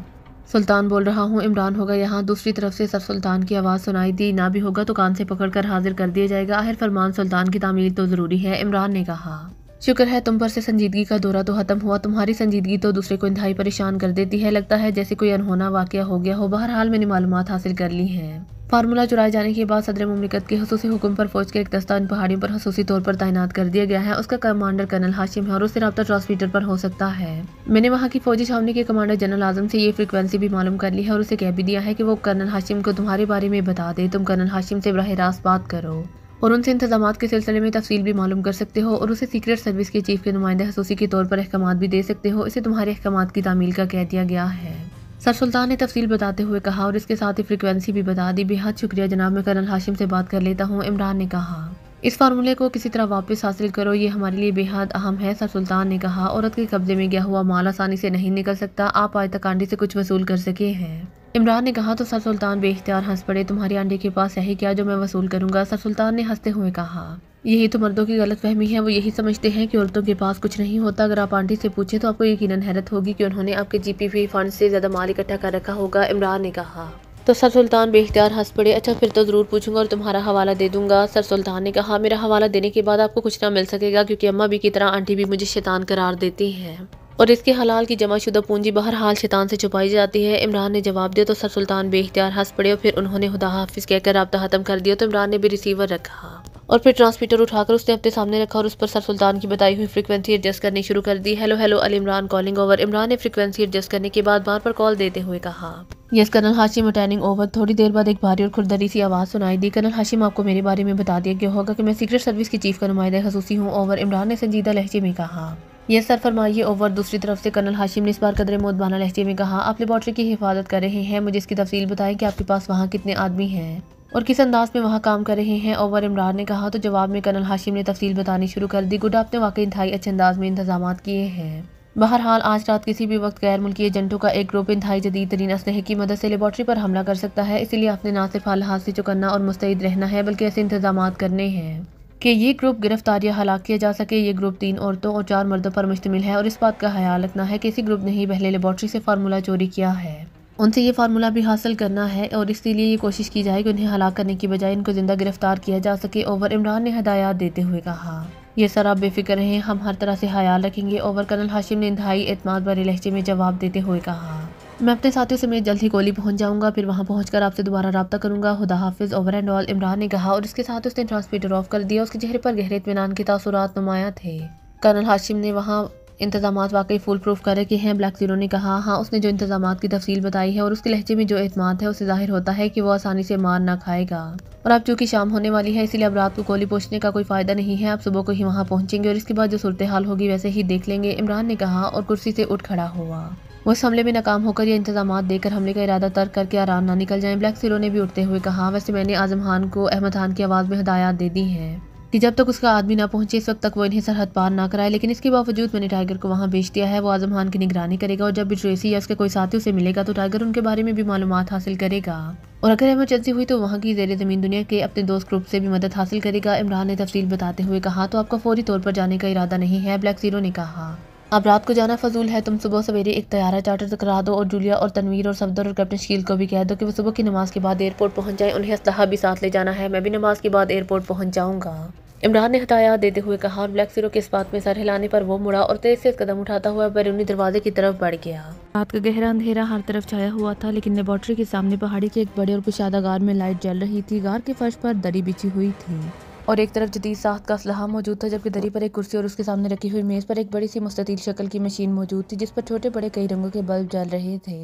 सुल्तान बोल रहा हूँ, इमरान होगा यहाँ। दूसरी तरफ से सर सुल्तान की आवाज़ सुनाई दी। ना भी होगा तो कान से पकड़कर हाजिर कर दिया जाएगा। आखिर फरमान सुल्तान की तामील तो ज़रूरी है, इमरान ने कहा। शुक्र है तुम पर से संजीदगी का दौरा तो खत्म हुआ। तुम्हारी संजीदगी तो दूसरे को इंतहाई परेशान कर देती है। लगता है जैसे कोई अनहोना वाकया हो गया हो। बहरहाल मैंने मालूमात हासिल कर ली है। फार्मूला चुराए जाने के बाद सदर मुमलिकत के खसूसी हुक्म पर फौज के एक दस्ता इन पहाड़ियों पर खसूसी तौर पर तैनात कर दिया गया है। उसका कमांडर कर्नल हाशिम है और उससे रब्ता ट्रांसमीटर पर हो सकता है। मैंने वहाँ की फौजी छावनी के कमांडर जनरल आजम से ये फ्रिक्वेंसी भी मालूम कर ली है और उसे कह भी दिया है कि वो कर्नल हाशिम को तुम्हारे बारे में बता दे। तुम कर्नल हाशिम से बराह रास्त बात करो और उनसे इंतजामात के सिलसिले में तफसील भी मालूम कर सकते हो और उसे सीक्रेट सर्विस के चीफ के नुमाइंदे खसूसी के तौर पर अहकामात भी दे सकते हो। इसे तुम्हारे अहकामात की तामील का कह दिया गया है। सर सुल्तान ने तफसील बताते हुए कहा और इसके साथ ही फ्रिक्वेंसी भी बता दी। बेहद शुक्रिया जनाब, मैं कर्नल हाशिम से बात कर लेता हूँ, इमरान ने कहा। इस फार्मूले को किसी तरह वापस हासिल करो, ये हमारे लिए बेहद अहम है, सर सुल्तान ने कहा। औरत के कब्जे में गया हुआ माल आसानी से नहीं निकल सकता। आप आज तक आंटी से कुछ वसूल कर सके हैं, इमरान ने कहा। तो सर सुल्तान बेइख्तियार हंस पड़े। तुम्हारी आंटी के पास है ही क्या जो मैं वसूल करूंगा, सर सुल्तान ने हंसते हुए कहा। यही तो मर्दों की गलतफहमी है। वो यही समझते हैं कि औरतों के पास कुछ नहीं होता। अगर आप आंटी से पूछें तो आपको यकीनन हैरत होगी कि उन्होंने आपके जीपीपी फंड से ज्यादा माल इकट्ठा कर रखा होगा, इमरान ने कहा। तो सर सुल्तान बेइख्तियार हंस पड़े। अच्छा फिर तो ज़रूर पूछूंगा और तुम्हारा हवाला दे दूंगा, सर सुल्तान ने कहा। मेरा हवाला देने के बाद आपको कुछ ना मिल सकेगा क्योंकि अम्मा भी की तरह आंटी भी मुझे शैतान करार देती हैं और इसके हलाल की जमाशुदा पूंजी बहरहाल शैतान से छुपाई जाती है, इमरान ने जवाब दिया। तो सर सुल्तान बेइख्तियार हंस पड़े और फिर उन्होंने खुदा हाफिज कहकर रब्ता खत्म कर दिया। तो इमरान ने भी रिसीवर रखा और फिर ट्रांसमीटर उठाकर उसने अपने सामने रखा और उस पर सर सुल्तान की बताई हुई फ्रीक्वेंसी एडजस्ट करनी शुरू कर दी। हेलो हेलो अल इमरान कॉलिंग ओवर। इमरान ने फ्रीक्वेंसी एडजस्ट करने के बाद बार पर कॉल देते हुए कहा। Yes colonel Hashim attending over. थोड़ी देर बाद एक भारी और खुरदरी सी आवाज़ सुनाई दी। कर्नल हाशिम, आपको मेरे बारे में बता दिया गया होगा कि मैं सीक्रेट सर्विस की चीफ का नुमाइंदा खसूसी हूँ, ओवर, इमरान ने संजीदा लहजे में कहा। यस सर फरमाइए, ओवर। दूसरी तरफ से कर्नल हाशिम ने इस बार कदरे मोदबाना लहजे में कहा। आप लेबॉर्ट्री की हिफाजत कर रहे हैं, मुझे इसकी तफसील बताएं कि आपके पास वहाँ कितने आदमी हैं और किस अंदाज में वहाँ काम कर रहे हैं, ओवर, इमरान ने कहा। तो जवाब में कर्नल हाशिम ने तफसील बतानी शुरू कर दी। गुड, आपने वाकई इंतहाई अच्छे अंदाज में इंतजाम किए हैं। बहरहाल आज रात किसी भी वक्त गैर मुल्की एजेंटों का एक ग्रुप इंतहाई जदीद तरीन असलहे की मदद से लेबॉर्ट्री पर हमला कर सकता है। इसलिए आपने ना सिर्फ हाल हाथ से चुकन्ना और मुस्तैद रहना है बल्कि ऐसे इंतजाम करने हैं कि ये ग्रुप गिरफ्तार या हलाक किया जा सके। ये ग्रुप 3 औरतों और 4 मर्दों पर मुश्तमिल है और इस बात का ख्याल रखना है कि इसी ग्रुप ने ही पहले लेबॉर्ट्री से फार्मूला चोरी किया है। उनसे ये फार्मूला भी हासिल करना है और इसलिए ये कोशिश की जाए कि उन्हें हलाक करने की बजाय इनको जिंदा गिरफ्तार किया जा सके, ओवर, इमरान ने हदायत देते हुए कहा। ये सर आप बेफिक्र रहें, हम हर तरह से ख्याल रखेंगे, ओवर, कर्नल हाशिम ने इंतहाई एतमाद भरे लहजे में जवाब देते हुए कहा। मैं अपने साथियों समेत जल्द ही कोहली पहुंच जाऊंगा, फिर वहां पहुंचकर आपसे दोबारा रब्ता करूंगा, खुदा हाफिज, ओवर एंड ऑल, इमरान ने कहा और इसके साथ उसने ट्रांसमीटर ऑफ कर दिया। उसके चेहरे पर गहरे इत्मीनान के तासुरात नुमाया थे। कर्नल हाशिम ने वहाँ इंतजामात वाकई फुल प्रूफ कर रखे हैं, ब्लैक जीरो ने कहा। हाँ, उसने जो इंतजामात की तफसील बताई है और उसके लहजे में जो एतमाद है उससे जाहिर होता है कि वो आसानी से मार ना खाएगा। और अब चूंकि शाम होने वाली है इसलिए अब रात को कोहली पहुंचने का कोई फायदा नहीं है। अब सुबह को ही वहाँ पहुंचेंगे और इसके बाद जो सूरत हाल होगी वैसे ही देख लेंगे, इमरान ने कहा और कुर्सी से उठ खड़ा हुआ। वो इस हमले में नाकाम होकर या इंतजामात देकर हमले का इरादा तर्क करके आराम ना निकल जाएं, ब्लैक जीरो ने भी उठते हुए कहा। वैसे मैंने आजम खान को अहमद खान की आवाज़ में हदायत दे दी है कि जब तक उसका आदमी ना पहुंचे इस वक्त तक वो इन्हें सरहद पार ना कराए, लेकिन इसके बावजूद मैंने टाइगर को वहां भेज दिया है। वो आजम खान की निगरानी करेगा और जब भी ट्रेसी या उसके कोई साथियों से मिलेगा तो टाइगर उनके बारे में भी मालूमात हासिल करेगा और अगर इमरजेंसी हुई तो वहाँ की ज़ेरे ज़मीन दुनिया के अपने दोस्त ग्रुप से भी मदद हासिल करेगा, इमरान ने तफसील बताते हुए कहा। तो आपका फौरी तौर पर जाने का इरादा नहीं है, ब्लैक जीरो ने कहा। अब रात को जाना फजूल है, तुम सुबह सवेरे एक तैयारा चार्टर करा दो और जूलिया और तनवीर और सफदर और कैप्टन शकील को भी कह दो कि वो सुबह की नमाज के बाद एयरपोर्ट पहुंच जाए। उन्हें असलहा भी साथ ले जाना है, मैं भी नमाज के बाद एयरपोर्ट पहुंच जाऊंगा, इमरान ने हदायत देते हुए कहा। और ब्लैक जीरो के इस बात में सर हिलाने पर वो मुड़ा और तेज से कदम उठाता हुआ बैरूनी दरवाजे की तरफ बढ़ गया। रात का गहरा अंधेरा हर तरफ छाया हुआ था, लेकिन लेबॉर्ट्री के सामने पहाड़ी के एक बड़े और कुशादा गार में लाइट जल रही थी। गार के फर्श पर दरी बिछी हुई थी और एक तरफ जदीद साख्त का असलहा मौजूद था, जबकि दरी पर एक कुर्सी और उसके सामने रखी हुई मेज पर एक बड़ी सी मुस्ततील शक्ल की मशीन मौजूद थी जिस पर छोटे बड़े कई रंगों के बल्ब जल रहे थे।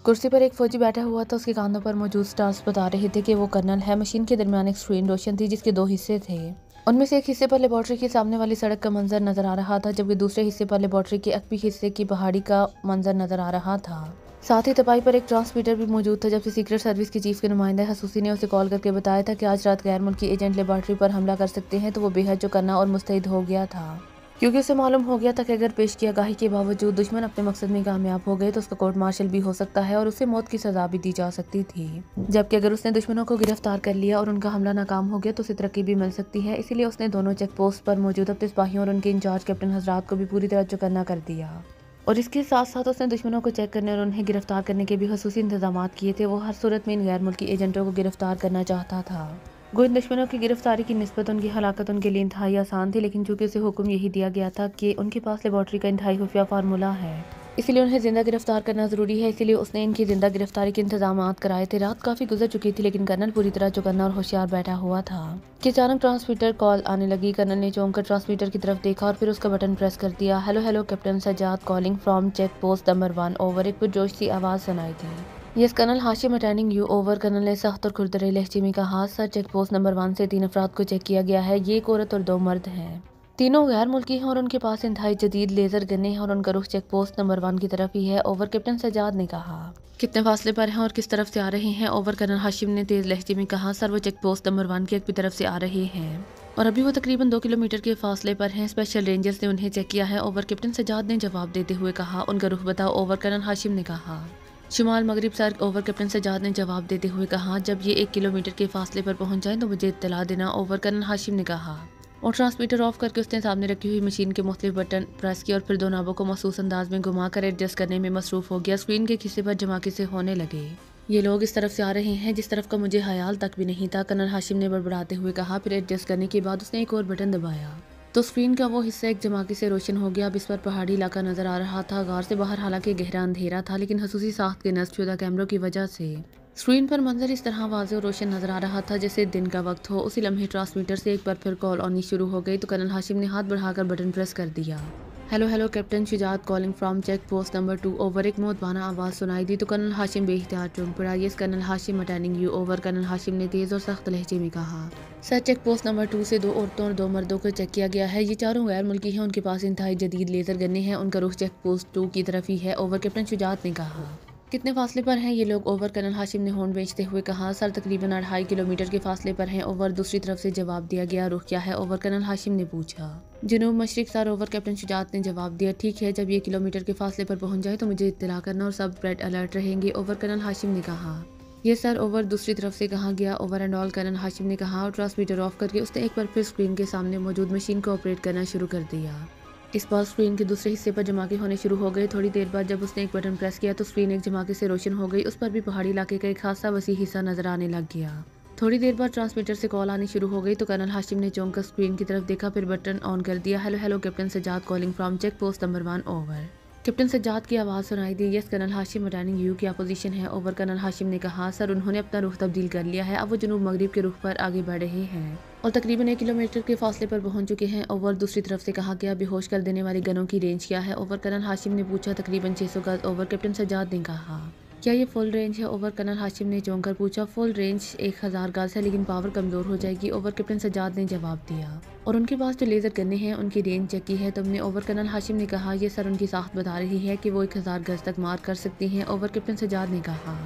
कुर्सी पर एक फौजी बैठा हुआ था, उसके कानों पर मौजूद स्टार्स बता रहे थे कि वो कर्नल है। मशीन के दरमियान एक स्क्रीन रोशन थी जिसके 2 हिस्से थे। उनमें से एक हिस्से पर लेबॉर्ट्री के सामने वाली सड़क का मंजर नजर आ रहा था, जबकि दूसरे हिस्से पर लेबॉर्ट्री के अकबी हिस्से की पहाड़ी का मंजर नजर आ रहा था। साथ ही तपाई पर एक ट्रांसमीटर भी मौजूद था। जब से सीक्रेट सर्विस के चीफ के नुमाइंदा खसूसी ने उसे कॉल करके बताया था कि आज रात गैर मुल्की एजेंट लेबॉर्ट्री पर हमला कर सकते हैं, तो वो बेहद चौकन्ना और मुस्तैद हो गया था, क्योंकि उसे मालूम हो गया था कि अगर पेश किया गाही के बावजूद दुश्मन अपने मकसद में कामयाब हो गए तो उसका कोर्ट मार्शल भी हो सकता है और उसे मौत की सजा भी दी जा सकती थी। जबकि अगर उसने दुश्मनों को गिरफ्तार कर लिया और उनका हमला नाकाम हो गया तो उसे तरक्की भी मिल सकती है। इसीलिए उसने दोनों चेक पोस्ट पर मौजूद अपने सिपाहियों और उनके इंचार्ज कैप्टन हजरात को भी पूरी तरह चौकन्ना कर दिया। और इसके साथ साथ उसने दुश्मनों को चेक करने और उन्हें गिरफ्तार करने के भी खसूसी इंतजाम किए थे। वो हर सूरत में इन गैर मुल्की एजेंटों को गिरफ्तार करना चाहता था। गो इन दुश्मनों की गिरफ्तारी की निस्बत उनकी हलाकत उनके लिए इंतहाई आसान थी, लेकिन चूंकि उसे हुक्म यही दिया गया था कि उनके पास लेबॉर्ट्री का इंतहाई खुफिया फार्मूला है, इसलिए उन्हें जिंदा गिरफ्तार करना जरूरी है। इसीलिए उसने इनकी जिंदा गिरफ्तारी के इंतजाम कराए थे। रात काफी गुजर चुकी थी, लेकिन कर्नल पूरी तरह चौकन्ना और होशियार बैठा हुआ था कि अचानक ट्रांसमीटर कॉल आने लगी। कर्नल ने चौंक कर ट्रांसमीटर की तरफ देखा और फिर उसका बटन प्रेस कर दिया। Hello hello captain Sajjad calling from check post number 1 over. एक पुरजोश सी आवाज सुनाई थी। Yes colonel Hashim attending you over. Colonel ने सख्त और खुरदरे लहजे में कहा, सर चेक पोस्ट नंबर 1 से 3 अफराद को चेक किया गया है। ये एक औरत और 2 मर्द हैं। तीनों गैर मुल्की हैं और उनके पास इंतहाई जदीद लेजर गन्ने हैं और उनका रुख चेक पोस्ट नंबर 1 की तरफ ही है। ओवर कैप्टन सज्जाद ने कहा। कितने फासले पर हैं और किस तरफ से आ रहे हैं? ओवर कर्नल हाशिम ने तेज लहजे में कहा, सर वो चेक पोस्ट नंबर 1 की एक तरफ से आ रहे हैं और अभी वो तकरीबन 2 किलोमीटर के फासले पर हैं। स्पेशल रेंजर्स ने उन्हें चेक किया है। ओवर कैप्टन सज्जाद ने जवाब देते हुए कहा। उनका रुख बताओ? ओवर कर्नल हाशिम ने कहा। शुमाल मगरिब सर। ओवर कैप्टन सज्जाद ने जवाब देते हुए कहा। जब ये 1 किलोमीटर के फासले पर पहुंच जाए तो मुझे इत्तला देना। ओवर कर्नल हाशिम ने कहा और ट्रांसमीटर ऑफ करके उसने सामने रखी हुई मशीन के मुख्तलिफ बटन प्रेस किए और फिर 2 नाबों को महसूस अंदाज में घुमाकर एडजस्ट करने में मसरूफ हो गया। स्क्रीन के किस्से पर जमाके से होने लगे। ये लोग इस तरफ से आ रहे हैं जिस तरफ का मुझे ख्याल तक भी नहीं था, कर्नल हाशिम ने बड़बड़ाते हुए कहा। फिर एडजस्ट करने के बाद उसने एक और बटन दबाया तो स्क्रीन का वो हिस्सा एक जमाके से रोशन हो गया। अब इस पर पहाड़ी इलाका नजर आ रहा था। गार से बाहर हालांकि गहरा अंधेरा था, लेकिन खसूसी साख्त के नस्ब शुदा कैमरों की वजह से स्क्रीन पर मंजर इस तरह वाज़ेह और रोशन नजर आ रहा था जैसे दिन का वक्त हो। उसी लम्हे ट्रांसमीटर से एक बार फिर कॉल आनी शुरू हो गई तो कर्नल हाशिम ने हाथ बढ़ाकर बटन प्रेस कर दिया। Hello hello captain Shujaat calling from check post number 2 over. एक मोतबाना आवाज़ सुनाई दी तो कर्नल हाशिम बेइख्तियार चौंक पड़ा। Yes colonel Hashim attending you over. Colonel Hashim ने तेज़ और सख्त लहजे में कहा, सर चेक पोस्ट नंबर 2 से 2 औरतों और 2 मर्दों को चेक किया गया है। ये चारों गैर मुल्की हैं। उनके पास इंतहाई जदीद लेजर गन्ने हैं। उनका रुख चेक पोस्ट 2 की तरफ ही है। ओवर कैप्टन शुजात ने कहा। कितने फासले पर हैं ये लोग? ओवर कर्नल हाशिम ने होंठ बेचते हुए कहा। सर तकरीबन 2.5 किलोमीटर के फासले पर हैं। ओवर दूसरी तरफ से जवाब दिया गया। रुख क्या है? ओवर कर्नल हाशिम ने पूछा। जनूब मशरिक सर। ओवर कैप्टन शुजात ने जवाब दिया। ठीक है, जब ये किलोमीटर के फासले पर पहुंच जाए तो मुझे इत्तला करना और सब रेड अलर्ट रहेंगे। ओवर कर्नल हाशिम ने कहा। ये सर। ओवर दूसरी तरफ से कहा गया। Over and all colonel Hashim ने कहा और ट्रांसमीटर ऑफ करके उसने एक बार फिर स्क्रीन के सामने मौजूद मशीन को ऑपरेट करना शुरू कर दिया। इस बार स्क्रीन के दूसरे हिस्से पर जमाके होने शुरू हो गए। थोड़ी देर बाद जब उसने एक बटन प्रेस किया तो स्क्रीन एक जमाके से रोशन हो गई। उस पर भी पहाड़ी इलाके का एक खासा वसी हिस्सा नजर आने लग गया। थोड़ी देर बाद ट्रांसमीटर से कॉल आनी शुरू हो गई तो कर्नल हाशिम ने चौंक कर स्क्रीन की तरफ देखा, फिर बटन ऑन कर दिया। Hello hello captain Sajjad calling from check post number 1 over. Captain Sajjad की आवाज़ सुनाई दी। Yes colonel Hashim attending you. क्या पोजीशन है? ओवर कर्नल हाशिम ने कहा। सर उन्होंने अपना रुख तब्दील कर लिया है। अब वो जनूब मगरिब के रुख पर आगे बढ़ रहे हैं और तकरीबन 1 किलोमीटर के फासले पर पहुंच चुके हैं। ओवर दूसरी तरफ से कहा गया। बेहोश कर देने वाली गनों की रेंज क्या है? ओवर कर्नल हाशिम ने पूछा। तकरीबन 600 गज। ओवर कैप्टन सज्जाद ने कहा। क्या ये फुल रेंज है? ओवर कर्नल हाशिम ने चौंक कर पूछा। फुल रेंज 1000 गज है, लेकिन पावर कमज़ोर हो जाएगी। ओवर कैप्टन सज्जाद ने जवाब दिया। और उनके पास जो लेज़र गन्ने हैं उनकी रेंज चेक की है तुमने? ओवर कर्नल हाशिम ने कहा। यह सर उनकी साख्त बता रही है कि वो 1000 गज तक मार कर सकती हैं। ओवर कैप्टन सज्जाद ने कहा।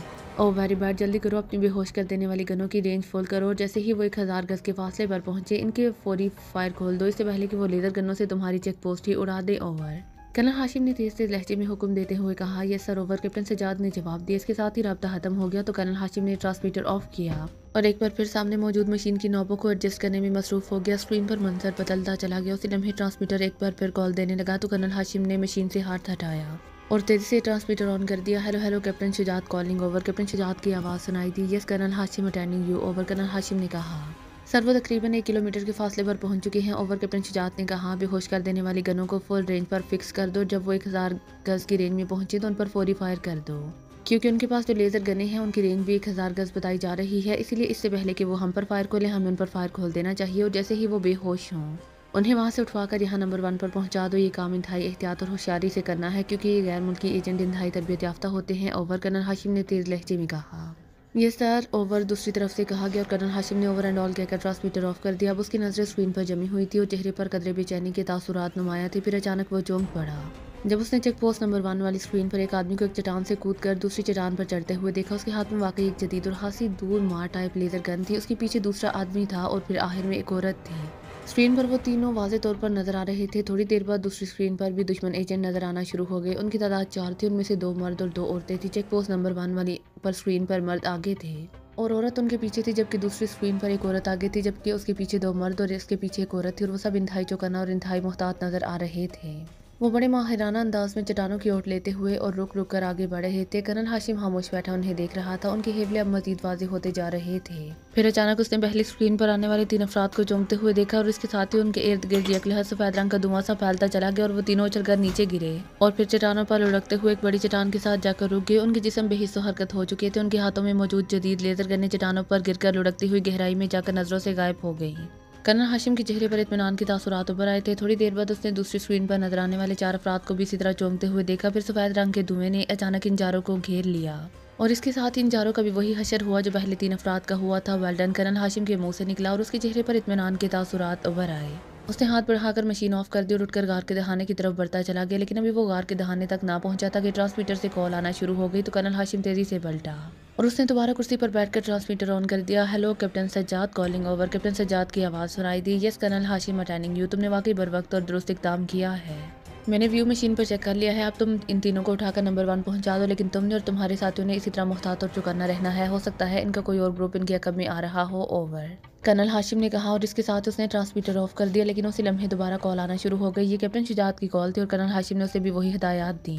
ओह वेरी बैड, जल्दी करो, अपनी बेहोश कर देने वाली गनों की रेंज फुल करो। जैसे ही वो 1000 गज के फासले पर पहुंचे इनके फौरी फायर खोल दो, इससे पहले कि वो लेज़र गनों से तुम्हारी चेक पोस्ट ही उड़ा दे। ओवर कर्नल हाशिम ने तेज तेज लहजे में हुक्म देते हुए कहा। Yes sir. Over captain Sajjad ने जवाब दिया। इसके साथ ही राब्ता खत्म हो गया तो कर्नल हाशिम ने ट्रांसमीटर ऑफ किया और एक बार फिर सामने मौजूद मशीन की नॉबों को एडजस्ट करने में मसरूफ हो गया। स्क्रीन पर मंजर बदलता चला गया। उसी लम्हे ट्रांसमीटर एक बार फिर कॉल देने लगा तो कर्नल हाशिम ने मशीन से हाथ हटाया और तेजी से ट्रांसमीटर ऑन कर दिया। Hello hello captain Shujaat calling. Over captain Shujaat की आवाज़ सुनाई दी। Yes colonel Hashim attending you. Over colonel Hashim ने कहा। सर वो तकरीबन 1 किलोमीटर के फासले पर पहुंच चुके हैं। ओवर कैप्टन शुजात ने कहा। बेहोश कर देने वाली गनों को फुल रेंज पर फिक्स कर दो। जब वो 1000 गज की रेंज में पहुंचे तो उन पर फौरी फायर कर दो, क्योंकि उनके पास जो लेज़र गने हैं उनकी रेंज भी 1000 गज बताई जा रही है। इसलिए इससे पहले कि वो हम पर फायर खोलें हमें उन पर फायर खोल देना चाहिए और जैसे ही वो बेहोश हों उन्हें वहाँ से उठवाकर यहाँ नंबर 1 पर पहुँचा दो। ये काम इंतहाई एहतियात और होशियारी से करना है क्योंकि ये गैर मुल्की एजेंट इंतहाई तरबियत याफ्ता होते हैं। ओवर कर्नल हाशिम ने तेज़ लहजे में कहा। ये सर। ओवर दूसरी तरफ से कहा गया और कर्नल हाशिम ने ओवर एंड ऑल कहकर ट्रांसमीटर ऑफ कर दिया। अब उसकी नजरें स्क्रीन पर जमी हुई थी और चेहरे पर कदरे बेचैनी के तासुरात नुमाया थे। फिर अचानक वो चौंक पड़ा जब उसने चेक पोस्ट नंबर 1 वाली स्क्रीन पर एक आदमी को एक चट्टान से कूद कर दूसरी चट्टान पर चढ़ते हुए देखा। उसके हाथ में वाकई एक जदीद और खासी दूर मार टाइप लेजर गन थी। उसके पीछे दूसरा आदमी था और फिर आखिर में एक औरत थी। स्क्रीन पर वो तीनों वाज़े तौर पर नजर आ रहे थे। थोड़ी देर बाद दूसरी स्क्रीन पर भी दुश्मन एजेंट नजर आना शुरू हो गए। उनकी तादाद 4 थी, उनमें से 2 मर्द और 2 औरतें थी। चेक पोस्ट नंबर 1 वाली पर स्क्रीन पर मर्द आगे थे और औरत उनके पीछे थी, जबकि दूसरी स्क्रीन पर एक औरत आगे थी, जबकि उसके पीछे 2 मर्द और इसके पीछे एक औरत थी और वो सब इंतहाई चौकन्ना और इंतहाई मुहतात नजर आ रहे थे। वो बड़े माहिराना अंदाज में चट्टानों की ओट लेते हुए और रुक रुक कर आगे बढ़ रहे थे। कर्नल हाशिम खामोश बैठा उन्हें देख रहा था। उनके हेवले अब मजीद वाज़ेह होते जा रहे थे। फिर अचानक उसने पहली स्क्रीन पर आने वाले 3 अफराद को चौंकते हुए देखा और इसके साथ ही उनके इर्द गिर्द यकलहर सफेद रंग का धुआं सा फैलता चला गया और वो तीनों उछलकर नीचे गिरे और फिर चट्टानों पर लुढ़कते हुए एक बड़ी चट्टान के साथ जाकर रुक गए। उनके जिस्म बेहिस्सो हरकत हो चुके थे। उनके हाथों में मौजूद जदीद लेजर गन्नें चट्टानों पर गिरकर लुढ़कती हुई गहराई में जाकर नजरों से गायब हो गई। कर्नल हाशिम के चेहरे पर इत्मीनान के तासुरात उभर आए थे। थोड़ी देर बाद उसने दूसरी स्क्रीन पर नजर आने वाले 4 अफराद को भी इसी तरह चौंकते हुए देखा। फिर सफेद रंग के धुएं ने अचानक इन चारों को घेर लिया और इसके साथ ही इन चारों का भी वही हशर हुआ जो पहले 3 अफराद का हुआ था। वेल्डन कर्नल हाशिम के मुंह से निकला और उसके चेहरे पर इत्मीनान के तासुरात उभर आए। उसने हाथ बढ़ाकर मशीन ऑफ कर दी और उठकर गार के दहाने की तरफ बढ़ता चला गया। लेकिन अभी वो गार के दहाने तक ना पहुंचा था कि ट्रांसमीटर से कॉल आना शुरू हो गई तो कर्नल हाशिम तेजी से पलटा और उसने दोबारा कुर्सी पर बैठकर ट्रांसमीटर ऑन कर दिया। Hello captain Sajjad calling over. Captain Sajjad की आवाज़ सुनाई दी। Yes colonel Hashim attending you. तुमने वाकई बर वक्त और दुरुस्त इक़दाम किया है। मैंने व्यू मशीन पर चेक कर लिया है। अब तुम इन तीनों को उठाकर नंबर 1 पहुंचा दो। लेकिन तुमने और तुम्हारे साथियों ने इसी तरह मुहतात और चौकन्ना रहना है। हो सकता है इनका कोई और ग्रुप इनके अकब में आ रहा हो। ओवर कर्नल हाशिम ने कहा और इसके साथ उसने ट्रांसमीटर ऑफ कर दिया। लेकिन उसी लम्हे दोबारा कॉल आना शुरू हो गई। ये कैप्टन शुजात की कॉल थी और कर्नल हाशिम ने उसे भी वही हिदायत दी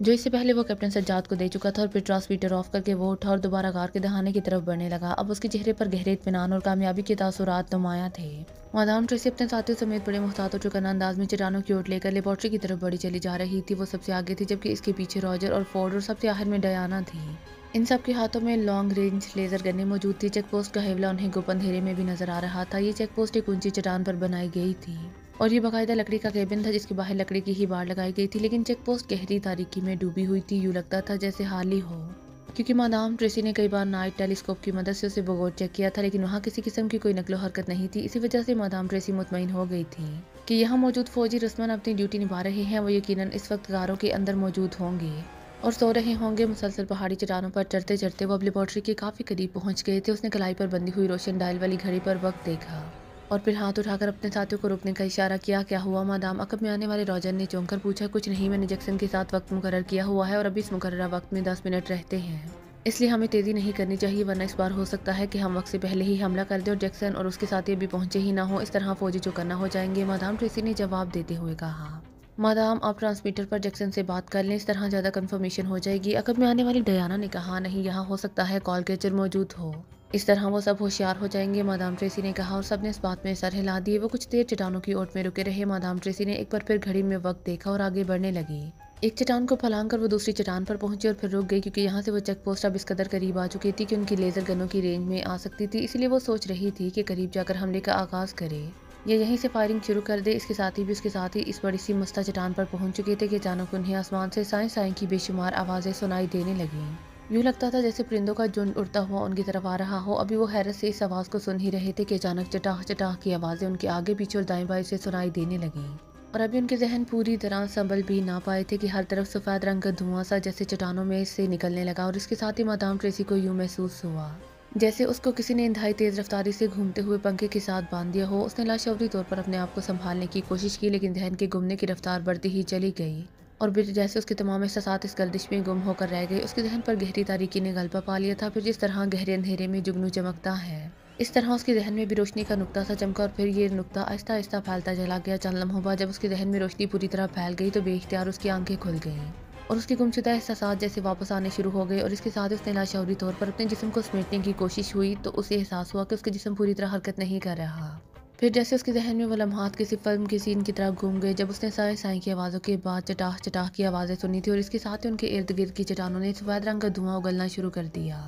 जो इससे पहले वो कैप्टन सज्जाद को दे चुका था। और फिर ट्रांसमीटर ऑफ करके वो उठा और दोबारा गार के दहाने की तरफ बढ़ने लगा। अब उसके चेहरे पर गहरे इत्मीनान और कामयाबी के तासुरात नुमाया थे। मादाम ट्रेसी अपने साथियों समेत बड़े मुहतात और चौकन्ना अंदाज में चट्टानों की ओट लेकर लेबोरेटरी की तरफ बढ़ी चली जा रही थी। वो सबसे आगे थी जबकि इसके पीछे रॉजर और फोर्ड और सबसे आखिर में डयाना थी। इन सब के हाथों में लॉन्ग रेंज लेजर गन्नें मौजूद थी। चेक पोस्ट का हेवला उन्हें गुप अंधेरे में भी नजर आ रहा था। ये चेक पोस्ट एक ऊंची चट्टान पर बनाई गई थी और ये बाकायदा लकड़ी का केबिन था जिसके बाहर लकड़ी की ही बाड़ लगाई गई थी। लेकिन चेक पोस्ट गहरी तारीकी में डूबी हुई थी। यूं लगता था जैसे हाल ही हो, क्योंकि मादाम ट्रेसी ने कई बार नाइट टेलीस्कोप की मदद से उसे भगोड़ चेक किया था। लेकिन वहाँ किसी किस्म की कोई नकलो हरकत नहीं थी। इसी वजह से मादाम ट्रेसी मुतमईन हो गई थी कि यहाँ मौजूद फौजी रस्मन अपनी ड्यूटी निभा रहे हैं। वो यकीनन इस वक्त गारों के अंदर मौजूद होंगे और सो रहे होंगे। मुसलसल पहाड़ी चट्टानों पर चढ़ते चढ़ते वो अब लेबोरेटरी के काफी करीब पहुंच गए थे। उसने कलाई पर बंधी हुई रोशन डायल वाली घड़ी पर वक्त देखा और फिर हाथ उठाकर अपने साथियों को रुकने का इशारा किया। क्या हुआ मादाम? अकब में आने वाले रॉजर ने चौंक कर पूछा। कुछ नहीं, मैंने जैक्सन के साथ वक्त मुकर्रर किया हुआ है और अभी इस मुकर्ररा वक्त में 10 मिनट रहते हैं, इसलिए हमें तेजी नहीं करनी चाहिए, वरना इस बार हो सकता है कि हम वक्त से पहले ही हमला कर दें और जैक्सन और उसके साथी अभी पहुंचे ही ना हो। इस तरह फौजी चौकन्ना हो जाएंगे। मादाम ट्रेसी ने जवाब देते हुए कहा। मादाम आप ट्रांसमीटर पर जैक्सन से बात कर लें, इस तरह ज़्यादा कंफर्मेशन हो जाएगी। अकब में आने वाली डयाना ने कहा। नहीं, यहाँ हो सकता है कॉल कैचर मौजूद हो, इस तरह वो सब होशियार हो जाएंगे, मादाम ट्रेसी ने कहा और सबने इस बात में सर हिला दिए। वो कुछ देर चट्टानों की ओट में रुके रहे। मादाम ट्रेसी ने एक बार फिर घड़ी में वक्त देखा और आगे बढ़ने लगी। एक चट्टान को फलांग कर वो दूसरी चट्टान पर पहुंची और फिर रुक गई, क्योंकि यहाँ से वो चेक पोस्ट अब इस कदर करीब आ चुकी थी कि उनकी लेजर गनों की रेंज में आ सकती थी। इसलिए वो सोच रही थी कि करीब जाकर हमले का आगाज करे या यहीं से फायरिंग शुरू कर दे। इसके साथ ही इस बड़ी सी मस्ता चट्टान पर पहुंच चुके थे कि अचानक उन्हें आसमान से साएं साएं की बेशुमार आवाज़ें सुनाई देने लगीं। यूँ लगता था जैसे परिंदों का झुंड उड़ता हुआ उनकी तरफ आ रहा हो। अभी वो हैरत से इस आवाज़ को सुन ही रहे थे कि अचानक चटाह चटाह की आवाज़ें उनके आगे पीछे और दाएं बाएं से सुनाई देने लगीं और अभी उनके जहन पूरी तरह संभल भी ना पाए थे कि हर तरफ सफ़ेद रंग का धुआं सा जैसे चट्टानों में से निकलने लगा और इसके साथ ही मादाम ट्रेसी को यूँ महसूस हुआ जैसे उसको किसी ने इंतहाई तेज रफ्तारी से घूमते हुए पंखे के साथ बांध दिया हो। उसने लाशौरी तौर पर अपने आप को संभालने की कोशिश की, लेकिन जहन के घूमने की रफ्तार बढ़ती ही चली गई और फिर जैसे उसके तमाम एहसासात इस गर्दिश में गुम होकर रह गए। उसके जहन पर गहरी तारीकी ने गलबा पा लिया था। फिर जिस तरह गहरे अंधेरे में जुगनू चमकता है, इस तरह उसके जहन में भी रोशनी का नुक्ता सा चमका और फिर ये नुक्ता आहिस्ता आहिस्ता फैलता चला गया। चंद लम्हों बाद जब उसके जहन में रोशनी पूरी तरह फैल गई तो बेइख्तियार उसकी आंखें खुल गईं और उसके गुमशुदा एहसासात जैसे वापस आने शुरू हो गए और इसके साथ उसने लाशौरी तौर पर अपने जिस्म को समेटने की कोशिश हुई तो उसे एहसास हुआ कि उसका जिस्म पूरी तरह हरकत नहीं कर रहा। फिर जैसे उसके जहन में वो लम्हात किसी फिल्म के सीन की तरह घूम गए जब उसने साए साए की आवाज़ों के बाद चटाह चटाह की आवाज़ें सुनी थी और इसके साथ ही उनके इर्द गिर्द की चट्टानों ने सफ़ेद रंग का धुआं उगलना शुरू कर दिया